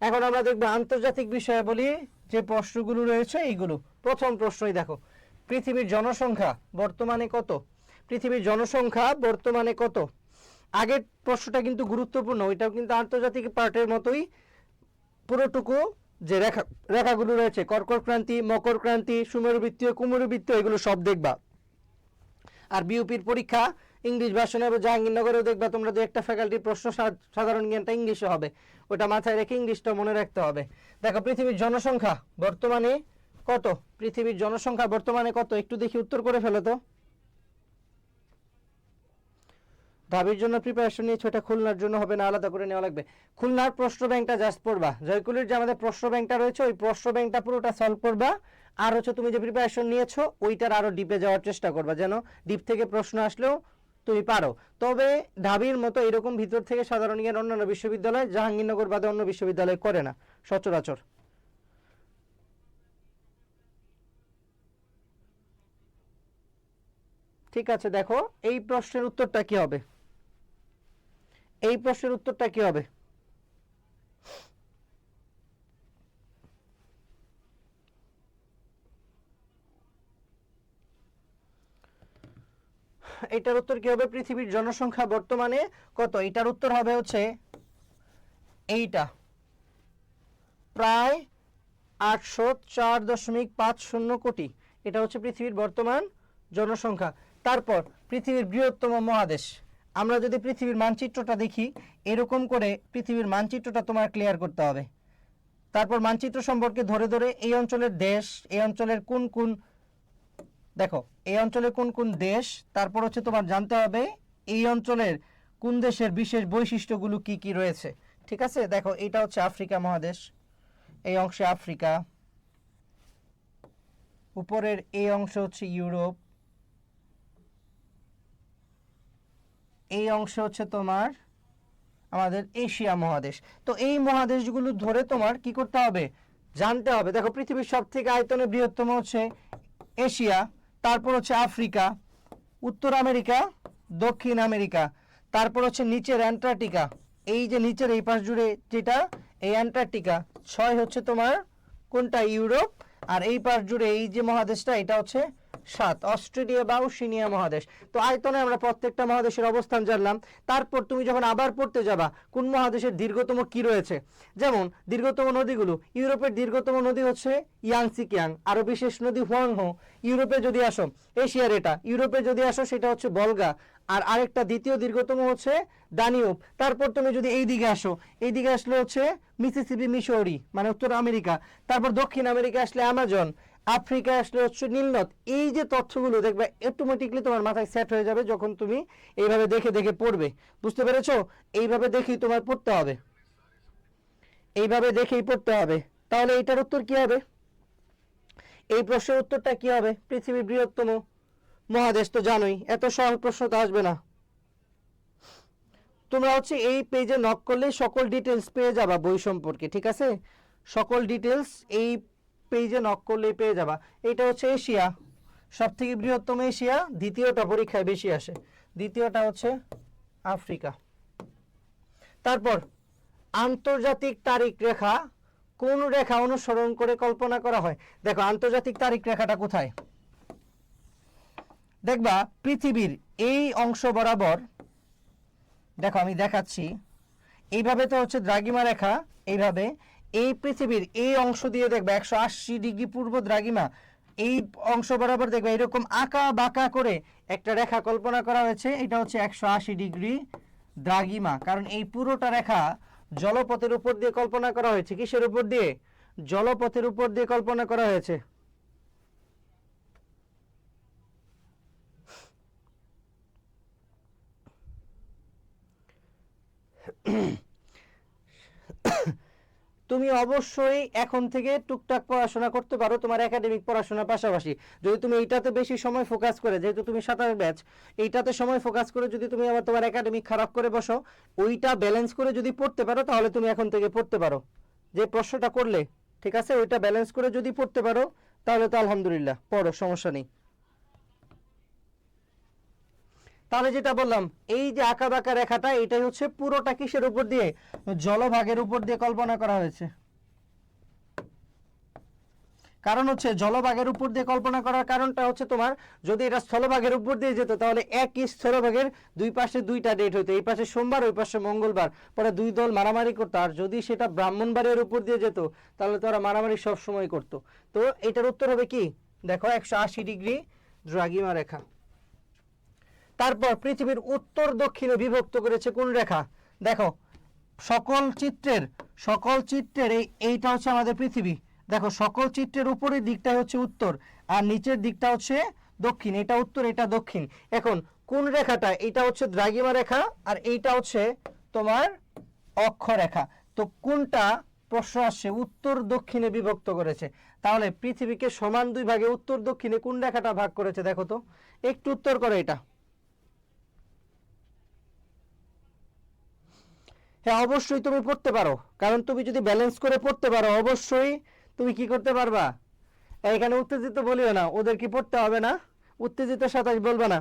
এখন আমরা দেখবো আন্তর্জাতিক বিষয়াবলী যে প্রশ্নগুলো রয়েছে এইগুলো। প্রথম প্রশ্নই দেখো, পৃথিবীর জনসংখ্যা বর্তমানে কত? পৃথিবীর জনসংখ্যা বর্তমানে কত? আগের প্রশ্নটা কিন্তু গুরুত্বপূর্ণ, ওইটাও কিন্তু আন্তর্জাতিক পার্টের মতোই পুরোটুকু যে রেখাগুলো রয়েছে, কর্কট ক্রান্তি, মকর ক্রান্তি, সুমেরুবৃত্তীয়, কুমেরুবৃত্তীয়, এগুলো সব দেখবা। আর বিউপির পরীক্ষা ইংলিশ ভার্সনে হবে, জাহাঙ্গীরনগরেও দেখবা তোমরা যে একটা ফ্যাকাল্টির প্রশ্ন সাধারণ জ্ঞানটা ইংলিশে হবে, ওটা মাথায় রেখে ইংলিশটা মনে রাখতে হবে। দেখো পৃথিবীর জনসংখ্যা বর্তমানে কত? পৃথিবীর জনসংখ্যা বর্তমানে কত? একটু দেখি উত্তর করে ফেলো তো। ঢাবির জন্য প্রিপারেশন নিয়েছো, এটা খুলনার জন্য হবে না, আলাদা করে নেওয়া লাগবে। খুলনার প্রশ্ন ব্যাংকটা জাস্ট পড়বা, জয়কুলির যে আমাদের প্রশ্ন ব্যাংকটা রয়েছে ওই প্রশ্ন ব্যাংকটা পুরোটা সলভ করবা। আর হচ্ছে তুমি যে প্রিপারেশন নিয়েছো ওইটার আরো ডিপে যাওয়ার চেষ্টা করবা, যেন ডিপ থেকে প্রশ্ন আসলেও তুমি পারো। তবে ঢাবির মতো এরকম ভিতর থেকে সাধারণ জ্ঞান অন্যান্য বিশ্ববিদ্যালয়, জাহাঙ্গীরনগর বাদে অন্য বিশ্ববিদ্যালয় করে না সচরাচর। ঠিক আছে, দেখো এই প্রশ্নের উত্তরটা কি হবে? এই প্রশ্নের উত্তরটা কি হবে? এটার উত্তর কি হবে? পৃথিবীর জনসংখ্যা বর্তমানে কত? এটার উত্তর হবে হচ্ছে এইটা, প্রায় 804.50 কোটি। এটা হচ্ছে পৃথিবীর বর্তমান জনসংখ্যা। তারপর পৃথিবীর বৃহত্তম মহাদেশ, আমরা যদি পৃথিবীর মানচিত্রটা দেখি, এরকম করে পৃথিবীর মানচিত্রটা তোমার ক্লিয়ার করতে হবে। তারপর মানচিত্র সম্পর্কে ধরে ধরে এই অঞ্চলের দেশ, এই অঞ্চলের কোন কোন, দেখো এই অঞ্চলে কোন কোন দেশ, তারপর হচ্ছে তোমার জানতে হবে এই অঞ্চলের কোন দেশের বিশেষ বৈশিষ্ট্যগুলো কি কি রয়েছে। ঠিক আছে, দেখো এটা হচ্ছে আফ্রিকা মহাদেশ, এই অংশে আফ্রিকা, উপরের এই অংশ হচ্ছে ইউরোপ, এই অংশ হচ্ছে তোমার আমাদের এশিয়া মহাদেশ। তো এই মহাদেশগুলো ধরে তোমার কি করতে হবে? জানতে হবে। দেখো পৃথিবীর সব থেকে আয়তনে বৃহত্তম হচ্ছে এশিয়া, তারপর হচ্ছে আফ্রিকা, উত্তর আমেরিকা, দক্ষিণ আমেরিকা, তারপর হচ্ছে নিচের অ্যান্টার্কটিকা, এই যে নিচের এই পাশ জুড়ে যেটা এই অ্যান্টার্কটিকা, 6 হচ্ছে তোমার কোনটা? ইউরোপ। আর এই পাশ জুড়ে এই যে মহাদেশটা এটা হচ্ছে 7, অস্ট্রেলিয়া বা ওশেনিয়া মহাদেশ। তো আয়তনে আমরা প্রত্যেকটা মহাদেশের অবস্থান জানলাম। তারপর তুমি যখন আবার পড়তে যাবা কোন মহাদেশের দীর্ঘতম কি রয়েছে, যেমন দীর্ঘতম নদীগুলো, ইউরোপের দীর্ঘতম নদী হচ্ছে ইয়াংসি কিয়াং, আরো বিশেষ নদী হুয়াংহো। ইউরোপে যদি আসো এশিয়ার এটা, ইউরোপে যদি আসো সেটা হচ্ছে বলগা, আর আরেকটা দ্বিতীয় দীর্ঘতম হচ্ছে দানিউব। তারপর তুমি যদি এই দিকে আসো, এই দিকে আসলে হচ্ছে মিসিসিপি মিসৌরি মানে উত্তর আমেরিকা, তারপর দক্ষিণ আমেরিকা আসলে অ্যামাজন, আফ্রিকা আসলে হচ্ছে নীলনদ। এই যে তথ্যগুলো দেখবে অটোমেটিকলি তোমার মাথায় সেট হয়ে যাবে যখন তুমি এইভাবে দেখে দেখে পড়বে। বুঝতে পেরেছো? এইভাবে দেখেই তোমার পড়তে হবে, এইভাবে দেখেই পড়তে হবে। তাহলে এইটার উত্তর কি হবে? এই প্রশ্নের উত্তরটা কি হবে? পৃথিবীর বৃহত্তম মহাদেশ তো জানোই, এত সহজ প্রশ্ন তো আসবে না। তোমরা হচ্ছে এই পেজে নক করলে সকল ডিটেলস পেয়ে যাবা বই সম্পর্কে। ঠিক আছে, সকল ডিটেলস এই পেজে নক করলে পেয়ে যাবা। এটা হচ্ছে এশিয়া, সব থেকে বৃহত্তম এশিয়া, দ্বিতীয়টা পরীক্ষায় বেশি আসে, দ্বিতীয়টা হচ্ছে আফ্রিকা। তারপর আন্তর্জাতিক তারিখ রেখা কোন রেখা অনুসরণ করে কল্পনা করা হয়? দেখো আন্তর্জাতিক তারিখ রেখাটা কোথায়? দেখবা পৃথিবীর এই অংশ বরাবর, দেখো আমি দেখাচ্ছি, এইভাবে তো হচ্ছে দ্রাঘিমা রেখা, এইভাবে এই পৃথিবীর এই অংশ দিয়ে দেখবে 180 ডিগ্রি পূর্ব দ্রাঘিমা, এই অংশ বরাবর দেখবে এরকম আঁকা বাঁকা করে একটা রেখা কল্পনা করা হয়েছে, এটা হচ্ছে 180 ডিগ্রি দ্রাঘিমা। কারণ এই পুরোটা রেখা জলপথের উপর দিয়ে কল্পনা করা হয়েছে। কিসের উপর দিয়ে? জলপথের উপর দিয়ে কল্পনা করা হয়েছে। তুমি অবশ্যই এখন থেকে টুকটাক পড়াশোনা করতে পারো তোমার একাডেমিক পড়াশোনার পাশাপাশি। যদি তুমি এইটাতে বেশি সময় ফোকাস করে, যেহেতু তুমি 27 ব্যাচ, এইটাতে সময় ফোকাস করে যদি তুমি আবার তোমার একাডেমিক খারাপ করে বসো, ওইটা ব্যালেন্স করে যদি পড়তে পারো তাহলে তুমি এখন থেকে পড়তে পারো। যে প্রশ্নটা করলে, ঠিক আছে, ওইটা ব্যালেন্স করে যদি পড়তে পারো তাহলে তো আলহামদুলিল্লাহ, পড়ো, সমস্যা নেই। তাহলে যেটা বললাম, এই যে আঁকা বাঁকা রেখাটা, এটাই হচ্ছে পুরোটা কিসের উপর দিয়ে, জলভাগের উপর দিয়ে কল্পনা করা হয়েছে। কারণ হচ্ছে জলভাগের উপর দিয়ে কল্পনা করার কারণটা হচ্ছে তোমার, যদি এটা স্থলভাগের উপর দিয়ে যেত তাহলে একই স্থলভাগের দুই পাশে দুইটা ডেট হইতো, এই পাশে সোমবার ওই পাশে মঙ্গলবার, পরে দুই দল মারামারি করতো। আর যদি সেটা ব্রাহ্মণবাড়িয়ার উপর দিয়ে যেত তাহলে তো ওরা মারামারি সব সময় করতো। তো এটার উত্তর হবে কি, দেখো 180 ডিগ্রি দ্রাঘিমা রেখা। তারপর পৃথিবীর উত্তর দক্ষিণে বিভক্ত করেছে কোন রেখা? দেখো সকল চিত্রের এইটা হচ্ছে আমাদের পৃথিবী। দেখো সকল চিত্রের উপরের দিকটা হচ্ছে উত্তর আর নিচের দিকটা হচ্ছে দক্ষিণ, এটা উত্তর এটা দক্ষিণ। এখন কোন রেখাটা, এটা হচ্ছে দ্রাঘিমা রেখা আর এইটা হচ্ছে তোমার অক্ষরেখা। তো কোনটা প্রশ্ন আসছে, উত্তর দক্ষিণে বিভক্ত করেছে। তাহলে পৃথিবীকে সমান দুই ভাগে উত্তর দক্ষিণে কোন রেখাটা ভাগ করেছে, দেখো তো একটু উত্তর করো এটা। হ্যাঁ অবশ্যই তুমি পড়তে পারো, কারণ তুমি যদি ব্যালেন্স করে পড়তে পারো অবশ্যই তুমি কি করতে পারবা। এখানে উত্তেজিত বলিও না, ওদের কি পড়তে হবে না, উত্তেজিত 27 বলবা না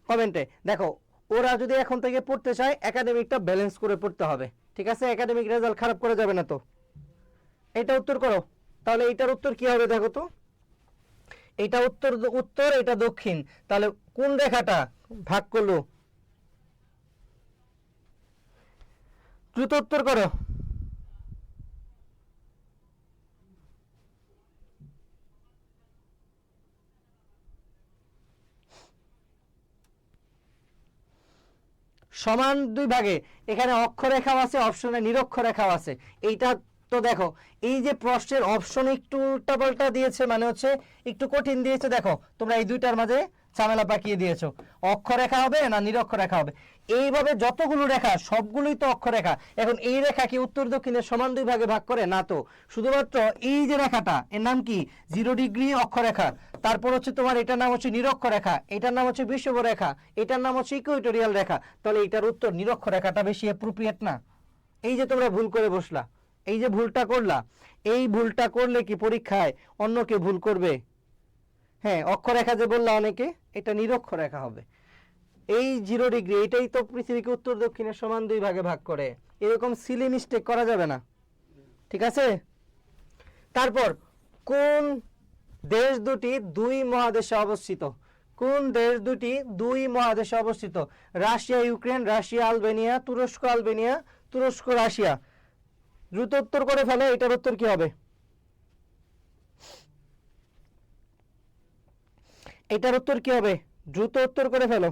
কমেন্টে। দেখো ওরা যদি এখন থেকে পড়তে চায় একাডেমিকটা ব্যালেন্স করে পড়তে হবে, ঠিক আছে? একাডেমিক রেজাল্ট খারাপ করা যাবে না। তো এটা উত্তর করো। তাহলে এইটার উত্তর কি হবে দেখো তো, এটা উত্তর এটা দক্ষিণ, তাহলে কোন রেখাটা ভাগ করলো, দ্রুত উত্তর করো। সমান দুই ভাগে, এখানে অক্ষরেখাও আছে, অপশনে নিরক্ষরেখাও আছে। এইটা তো দেখো, এই যে প্রশ্নের অপশন একটু উল্টাপাল্টা দিয়েছে, মানে হচ্ছে একটু কঠিন দিয়েছে। দেখো তোমরা এই দুইটার মাঝে ঝামেলা পাকিয়ে দিয়েছো, অক্ষরেখা হবে না নিরক্ষরেখা হবে। এইভাবে যতগুলো রেখা সবগুলোই তো অক্ষরেখা। এখন এই রেখা কি উত্তর দক্ষিণে সমান দুই ভাগে ভাগ করে না? তো শুধুমাত্র এই যে রেখাটা, এর নাম কি 0 ডিগ্রি অক্ষরেখা। তারপর হচ্ছে তোমার এটার নাম হচ্ছে নিরক্ষরেখা, এটার নাম হচ্ছে বিষুবরেখা, এটার নাম হচ্ছে ইকুয়েটোরিয়াল রেখা। তাহলে এটার উত্তর নিরক্ষরেখাটা বেশি অ্যাপ্রোপ্রিয়েট না? এই যে তোমরা ভুল করে বসলা, এই যে ভুলটা করলা, এই ভুলটা করলে কি পরীক্ষায় অন্য কেউ ভুল করবে? হ্যাঁ অক্ষরেখা যে বললা অনেকে, এটা নিরক্ষরেখা হবে। এই 0 ডিগ্রি এটাই তো পৃথিবীকে উত্তর দক্ষিণের সমান দুই ভাগে ভাগ করে। এরকম সিলি মিস্টেক করা যাবে না, ঠিক আছে? তারপর কোন দেশ দুটি দুই মহাদেশে অবস্থিত? কোন দেশ দুটি দুই মহাদেশে অবস্থিত? রাশিয়া ইউক্রেন, রাশিয়া আলবেনিয়া, তুরস্ক আলবেনিয়া, তুরস্ক রাশিয়া। দ্রুত উত্তর করে ফেলো, এটার উত্তর কি হবে? এটার উত্তর কি হবে? দ্রুত উত্তর করে ফেলো।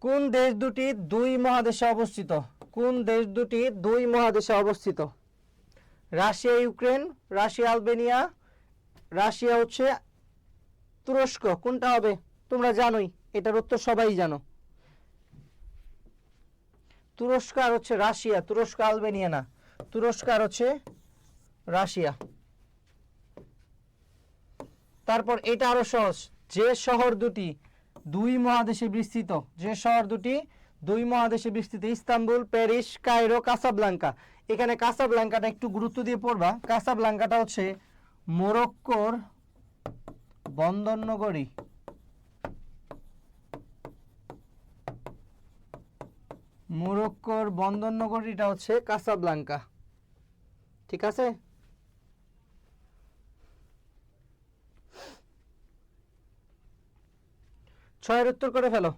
কোন দেশ দুটি দুই মহাদেশে অবস্থিত? কোন দেশ দুটি দুই মহাদেশে অবস্থিত? Russia Ukraine, Russia Albania, Russia হচ্ছে তুরস্ক। কোনটা হবে? তোমরা জানোই, এটার উত্তর সবাই জানো। তুরস্ক আর হচ্ছে রাশিয়া, তুরস্ক আলবেনিয়া না, তুরস্ক আর হচ্ছে রাশিয়া। তারপর এটা আরো সহজ, যে শহর দুটি দুই মহাদেশে বিস্তৃত, যে শহর দুটি দুই মহাদেশে বিস্তৃত, ইস্তাম্বুল, প্যারিস, কায়রো, কাসাব্লাঙ্কা। এখানে কাসাব্লাঙ্কাটা একটু গুরুত্ব দিয়ে পড়বা। কাসাব্লাঙ্কাটা হচ্ছে মরক্কোর বন্দর নগরী। মরক্কোর বন্দর নগরীটা হচ্ছে কাসাব্লাঙ্কা, ঠিক আছে? ছয়ের উত্তর করে ফেলো।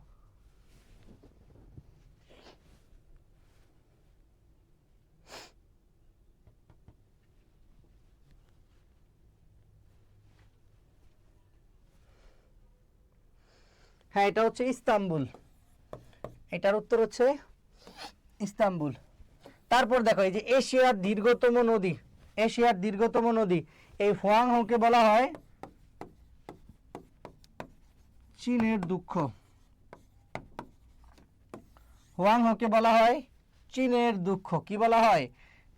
হ্যাঁ এটা হচ্ছে ইস্তাম্বুল, এটার উত্তর হচ্ছে ইস্তাম্বুল। তারপর দেখো এই যে এশিয়ার দীর্ঘতম নদী, এশিয়ার দীর্ঘতম নদী, এই হোয়াংহোকে বলা হয় চীনের দুঃখ। হোয়াংহোকে বলা হয় চীনের দুঃখ। কি বলা হয়?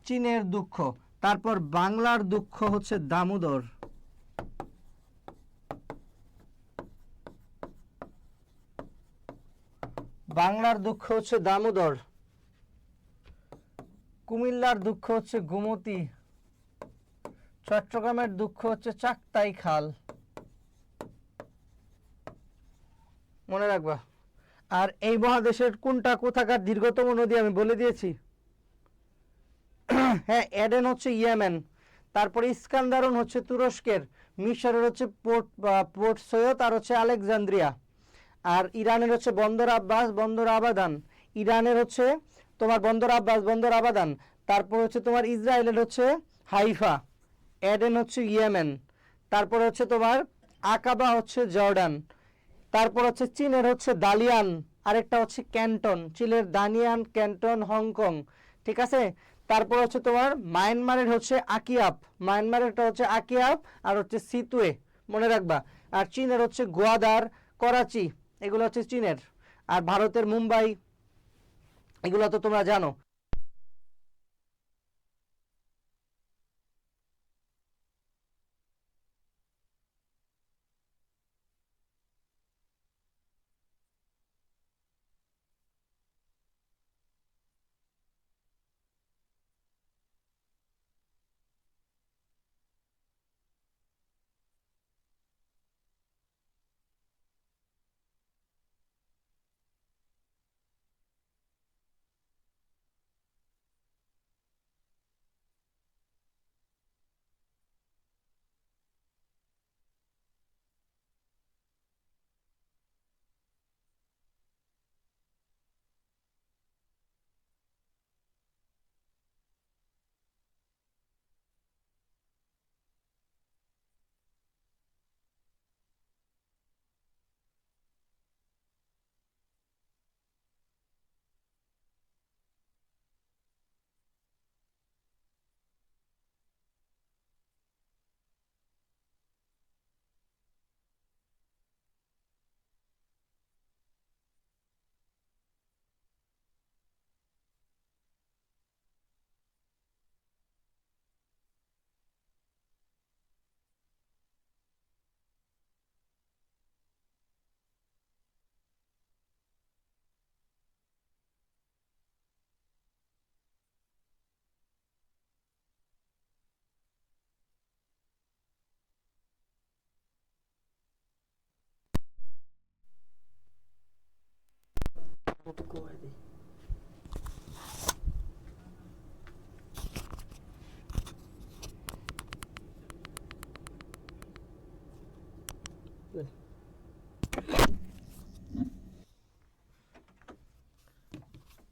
চীনের দুঃখ। তারপর বাংলার দুঃখ হচ্ছে দামোদর। বাংলার দুঃখ হচ্ছে দামোদর, কুমিল্লার দুঃখ হচ্ছে গোমতী, চট্টগ্রামের দুঃখ হচ্ছে চাকতাই খাল। মনে রাখবা। আর এই মহাদেশের কোনটা কোথাকার দীর্ঘতম নদী আমি বলে দিয়েছি। হ্যাঁ, এডেন হচ্ছে ইয়েমেন, তারপরে ইস্কান্দারুন হচ্ছে তুরস্কের, মিশরের হচ্ছে পোর্ট সৈয়দ আর হচ্ছে আলেকজান্দ্রিয়া, আর ইরানের হচ্ছে বন্দর আব্বাস, বন্দর আবাদান। ইরানের হচ্ছে তোমার বন্দর আব্বাস, বন্দর আবাদান। তারপর হচ্ছে তোমার ইসরায়েলের হচ্ছে হাইফা। এডেন হচ্ছে ইয়েমেন। তারপর হচ্ছে তোমার আকাবা হচ্ছে জর্ডান। তারপর হচ্ছে চীনের হচ্ছে দালিয়ান, আরেকটা হচ্ছে ক্যান্টন, চীনের দানিয়ান, ক্যান্টন, হংকং। ঠিক আছে। তারপর হচ্ছে তোমার মায়ানমারের হচ্ছে আকিয়াপ, মায়ানমারেরটা হচ্ছে আকিয়াপ আর হচ্ছে সিতুয়ে, মনে রাখবা। আর চীনের হচ্ছে গোয়াদার, করাচি, এগুলো হচ্ছে চীনের। আর ভারতের মুম্বাই, এগুলো তো তোমরা জানো।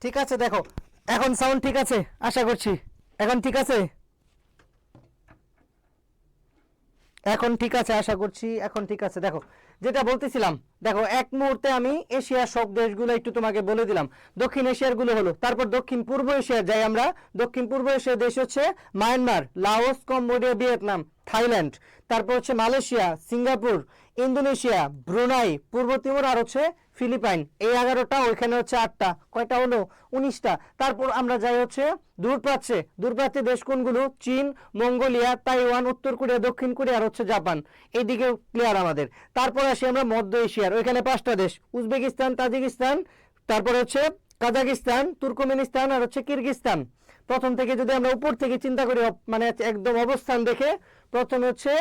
ঠিক আছে, দেখো এখন সাউন্ড ঠিক আছে আশা করছি। এখন ঠিক আছে, এখন ঠিক আছে আশা করছি, এখন ঠিক আছে। দেখো যেটা বলতেছিলাম, দেখো এক মুহূর্তে আমি এশিয়ার সব দেশগুলো একটু তোমাকে বলে দিলাম। দক্ষিণ এশিয়ার গুলো হলো, তারপর দক্ষিণ পূর্ব এশিয়ার যাই আমরা। দক্ষিণ পূর্ব এশিয়ার দেশ হচ্ছে Myanmar, Laos, Cambodia, Vietnam, Thailand. তারপর হচ্ছে মালয়েশিয়া, সিঙ্গাপুর, ইন্দোনেশিয়া, ব্রুনাই, পূর্ব তিমুর আর হচ্ছে ফিলিপাইন। এই 11টা, ওইখানে হচ্ছে 8টা, কয়টা হলো 19টা। তারপর আমরা যাই হচ্ছে দূরপ্রাচ্যে। দূরপ্রাচ্যে দেশ কোনগুলো? চীন, মঙ্গোলিয়া, তাইওয়ান, উত্তর কোরিয়া, দক্ষিণ কোরিয়া আর হচ্ছে জাপান। এইদিকে ক্লিয়ার আমাদের। তারপর আসি আমরা মধ্য এশিয়ার, ওইখানে 5টা দেশ, উজবেকিস্তান, তাজিকিস্তান, তারপর হচ্ছে কাজাকিস্তান, তুর্কমেনিস্তান আর হচ্ছে কিরগিস্তান। প্রথম থেকে যদি আমরা উপর থেকে চিন্তা করি, মানে একদম অবস্থান দেখে, প্রথমে হচ্ছে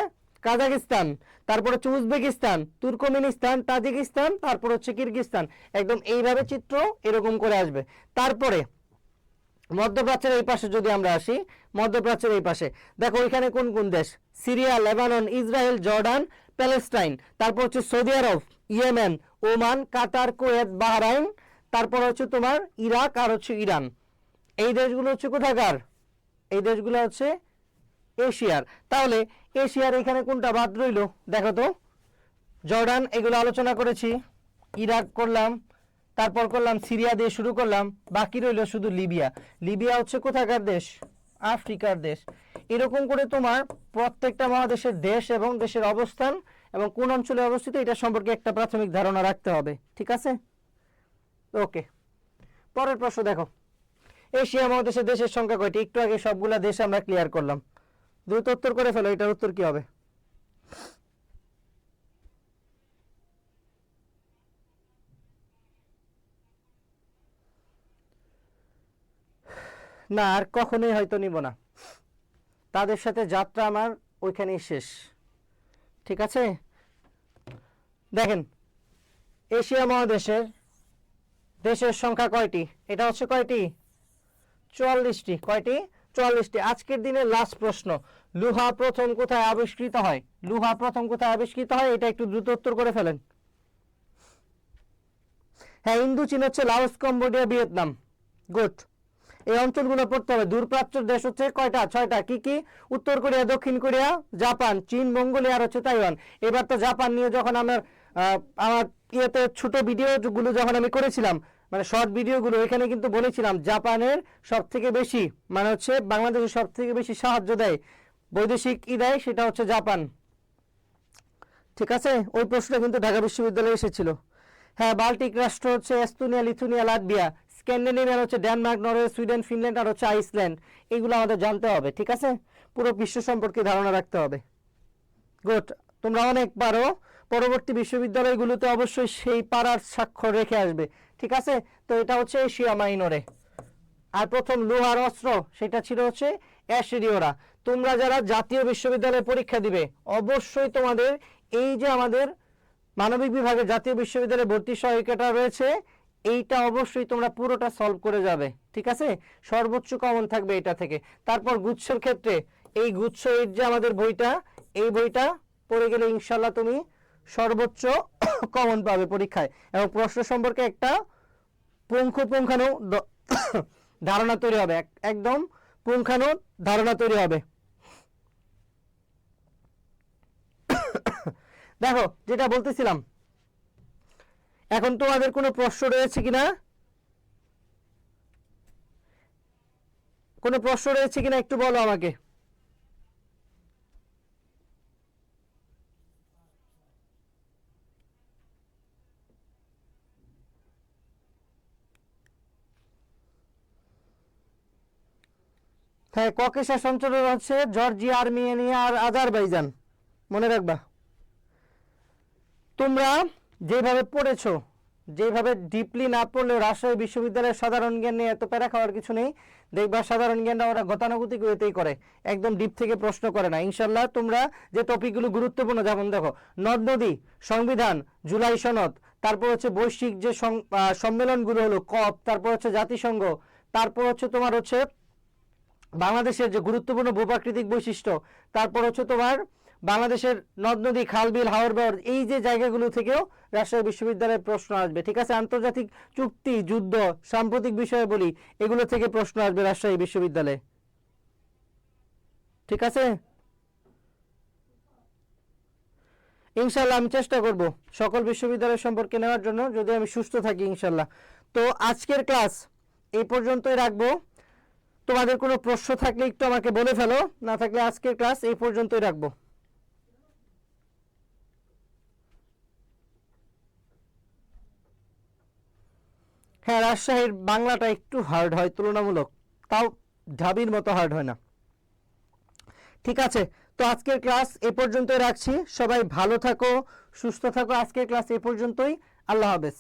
কাজাকিস্তান, তারপর হচ্ছে উজবেকিস্তান, তুর্কমেনিস্তান, তাজিকিস্তান, তারপর হচ্ছে কিরগিস্তান। একদম এইভাবে চিত্র এরকম করে আসবে। তারপরে মধ্যপ্রাচ্যের এই পাশে যদি আমরা আসি, মধ্যপ্রাচ্যের এই পাশে দেখো এখানে কোন কোন দেশ? Syria, Lebanon, Israel, Jordan, Palestine. তারপর হচ্ছে সৌদি আরব, ইয়েমেন, ওমান, কাতার, কুয়েত, বাহরাইন। তারপর হচ্ছে তোমার ইরাক আর হচ্ছে ইরান। এই দেশগুলো হচ্ছে কোথাকার? এই দেশগুলো হচ্ছে এশিয়ার। তাহলে এশিয়ার এখানে কোনটা বাদ রইল দেখো তো? জর্ডান, এগুলো আলোচনা করেছি। ইরাক করলাম, তারপর করলাম সিরিয়া দিয়ে শুরু করলাম, বাকি রইল শুধু লিবিয়া। লিবিয়া হচ্ছে কোথাকার দেশ? আফ্রিকার দেশ। এরকম করে তোমার প্রত্যেকটা মহাদেশের দেশ এবং দেশের অবস্থান এবং কোন অঞ্চলে অবস্থিত এটা সম্পর্কে একটা প্রাথমিক ধারণা রাখতে হবে। ঠিক আছে, ওকে। পরের প্রশ্ন দেখো, এশিয়া মহাদেশের দেশের সংখ্যা কয়টি? একটু আগে সবগুলা দেশ আমরা ক্লিয়ার করলাম। দ্রুত উত্তর করে ফেলো, এটার উত্তর কি হবে? না, আর কখনোই হয়তো নিব না, তাদের সাথে যাত্রা আমার ওইখানেই শেষ। ঠিক আছে, দেখেন এশিয়া মহাদেশের দেশের সংখ্যা কয়টি? এটা হচ্ছে কয়টি? 44টি। কয়টি? 44টি। আজকের দিনের লাস্ট প্রশ্ন, লোহা প্রথম কোথায় আবিষ্কৃত হয়? লোহা প্রথম কোথায় আবিষ্কৃত হয়? এটা একটু দ্রুত উত্তর করে ফেলেন। হ্যাঁ, ইন্দোচীন হচ্ছে লাওস, কম্বোডিয়া, ভিয়েতনাম। গুড। এই অঞ্চলগুলো পড়তে হবে। দূরপ্রাচ্যের দেশ হচ্ছে কয়টা? 6টা। কি কি? উত্তর কোরিয়া, দক্ষিণ কোরিয়া, জাপান, চীন, মঙ্গোলিয়া আর হচ্ছে তাইওয়ান। এবার তো জাপান নিয়ে যখন আমার ইয়েতে ছোট ভিডিওগুলো যখন আমি করেছিলাম, মানে শর্ট ভিডিওগুলো, এখানে কিন্তু বলেছিলাম জাপানের সব থেকে বেশি, মানে হচ্ছে বাংলাদেশের সব থেকে বেশি সাহায্য দেয়, বৈদেশিক দেয়, সেটা হচ্ছে জাপান। ঠিক আছে, ওই প্রশ্নটা কিন্তু ঢাকা বিশ্ববিদ্যালয়ে এসেছিল। হ্যাঁ, বাল্টিক রাষ্ট্র হচ্ছে এস্তোনিয়া, লিথুনিয়া, লাটভিয়া। স্ক্যান্ডিনেভিয়ান হচ্ছে ডেনমার্ক, নরওয়ে, সুইডেন, ফিনল্যান্ড আর হচ্ছে আইসল্যান্ড। এগুলো আমাদের জানতে হবে। ঠিক আছে, পুরো বিশ্ব সম্পর্কে ধারণা রাখতে হবে। গুড, তোমরা অনেক পারো। পরবর্তী বিশ্ববিদ্যালয়গুলোতে অবশ্যই সেই পারার স্বাক্ষর রেখে আসবে। ঠিক আছে, তো এটা হচ্ছে এশিয়া মাইনরে। আর প্রথম লোহার অস্ত্র সেটা ছিল হচ্ছে অ্যাসিরীয়রা। তোমরা যারা জাতীয় বিশ্ববিদ্যালয়ে পরীক্ষা দিবে, অবশ্যই তোমাদের এই যে আমাদের মানবিক বিভাগের জাতীয় বিশ্ববিদ্যালয়ে ভর্তি সহায়িকাটা রয়েছে, এইটা অবশ্যই তোমরা পুরোটা সলভ করে যাবে। ঠিক আছে, সর্বোচ্চ কমন থাকবে এটা থেকে। তারপর গুচ্ছের ক্ষেত্রে এই গুচ্ছ এর যে আমাদের বইটা, এই বইটা পড়ে গেলে ইনশাল্লাহ তুমি সর্বোচ্চ কমন পাবে পরীক্ষায়, এবং প্রশ্ন সম্পর্কে একটা পুঙ্খানু ধারণা তৈরি হবে, একদম পুঙ্খানু ধারণা তৈরি হবে। দেখো, যেটা বলতেছিলাম, এখন তোমাদের কোনো প্রশ্ন রয়েছে কিনা, কোনো প্রশ্ন রয়েছে কিনা একটু বলো আমাকে। হ্যাঁ, ককেশাস অঞ্চল হচ্ছে জর্জিয়া, আর্মেনিয়া আর আজারবাইজান, মনে রাখবা। তোমরা যেভাবে পড়েছো, যেভাবে ডিপলি না পড়লেও রাজশাহী বিশ্ববিদ্যালয়ের সাধারণ জ্ঞান নিয়ে এত প্যারা খাওয়ার কিছু নেই। দেখবা সাধারণ জ্ঞানটা ওরা গতানুগতিক ওয়েতেই করে, একদম ডিপ থেকে প্রশ্ন করে না। ইনশাল্লাহ তোমরা যে টপিকগুলো গুরুত্বপূর্ণ, যেমন দেখো নদ নদী, সংবিধান, জুলাই সনদ, তারপর হচ্ছে বৈশ্বিক যে সম্মেলনগুলো হলো কপ, তারপর হচ্ছে জাতিসংঘ, তারপর হচ্ছে তোমার হচ্ছে বাংলাদেশের যে গুরুত্বপূর্ণ ভূপ্রাকৃতিক বৈশিষ্ট্য, তারপর হচ্ছে তোমার বাংলাদেশের নদ নদী, খাল বিল, হাওর বাওর, এই যে জায়গাগুলো থেকেও রাজশাহী বিশ্ববিদ্যালয়ের প্রশ্ন আসবে। ঠিক আছে, আন্তর্জাতিক চুক্তি, যুদ্ধ, সাম্প্রতিক বিষয়ে বলি, এগুলো থেকে প্রশ্ন আসবে রাজশাহী বিশ্ববিদ্যালয়ে। ঠিক আছে, ইনশাল্লাহ আমি চেষ্টা করব সকল বিশ্ববিদ্যালয় সম্পর্কে নেওয়ার জন্য, যদি আমি সুস্থ থাকি ইনশাল্লাহ। তো আজকের ক্লাস এই পর্যন্তই রাখবো। তোমাদের কোনো প্রশ্ন থাকলে একটু আমাকে বলে ফেলো, না থাকলে আজকের ক্লাস এই পর্যন্তই রাখবো। হ্যাঁ, রাজশাহীর বাংলাটা একটু হার্ড হয় তুলনামূলক, তাও ঢাবির মতো হার্ড হয় না। ঠিক আছে, তো আজকের ক্লাস এ পর্যন্তই রাখছি। সবাই ভালো থাকো, সুস্থ থাকো। আজকের ক্লাস এ পর্যন্তই। আল্লাহ হাফেজ।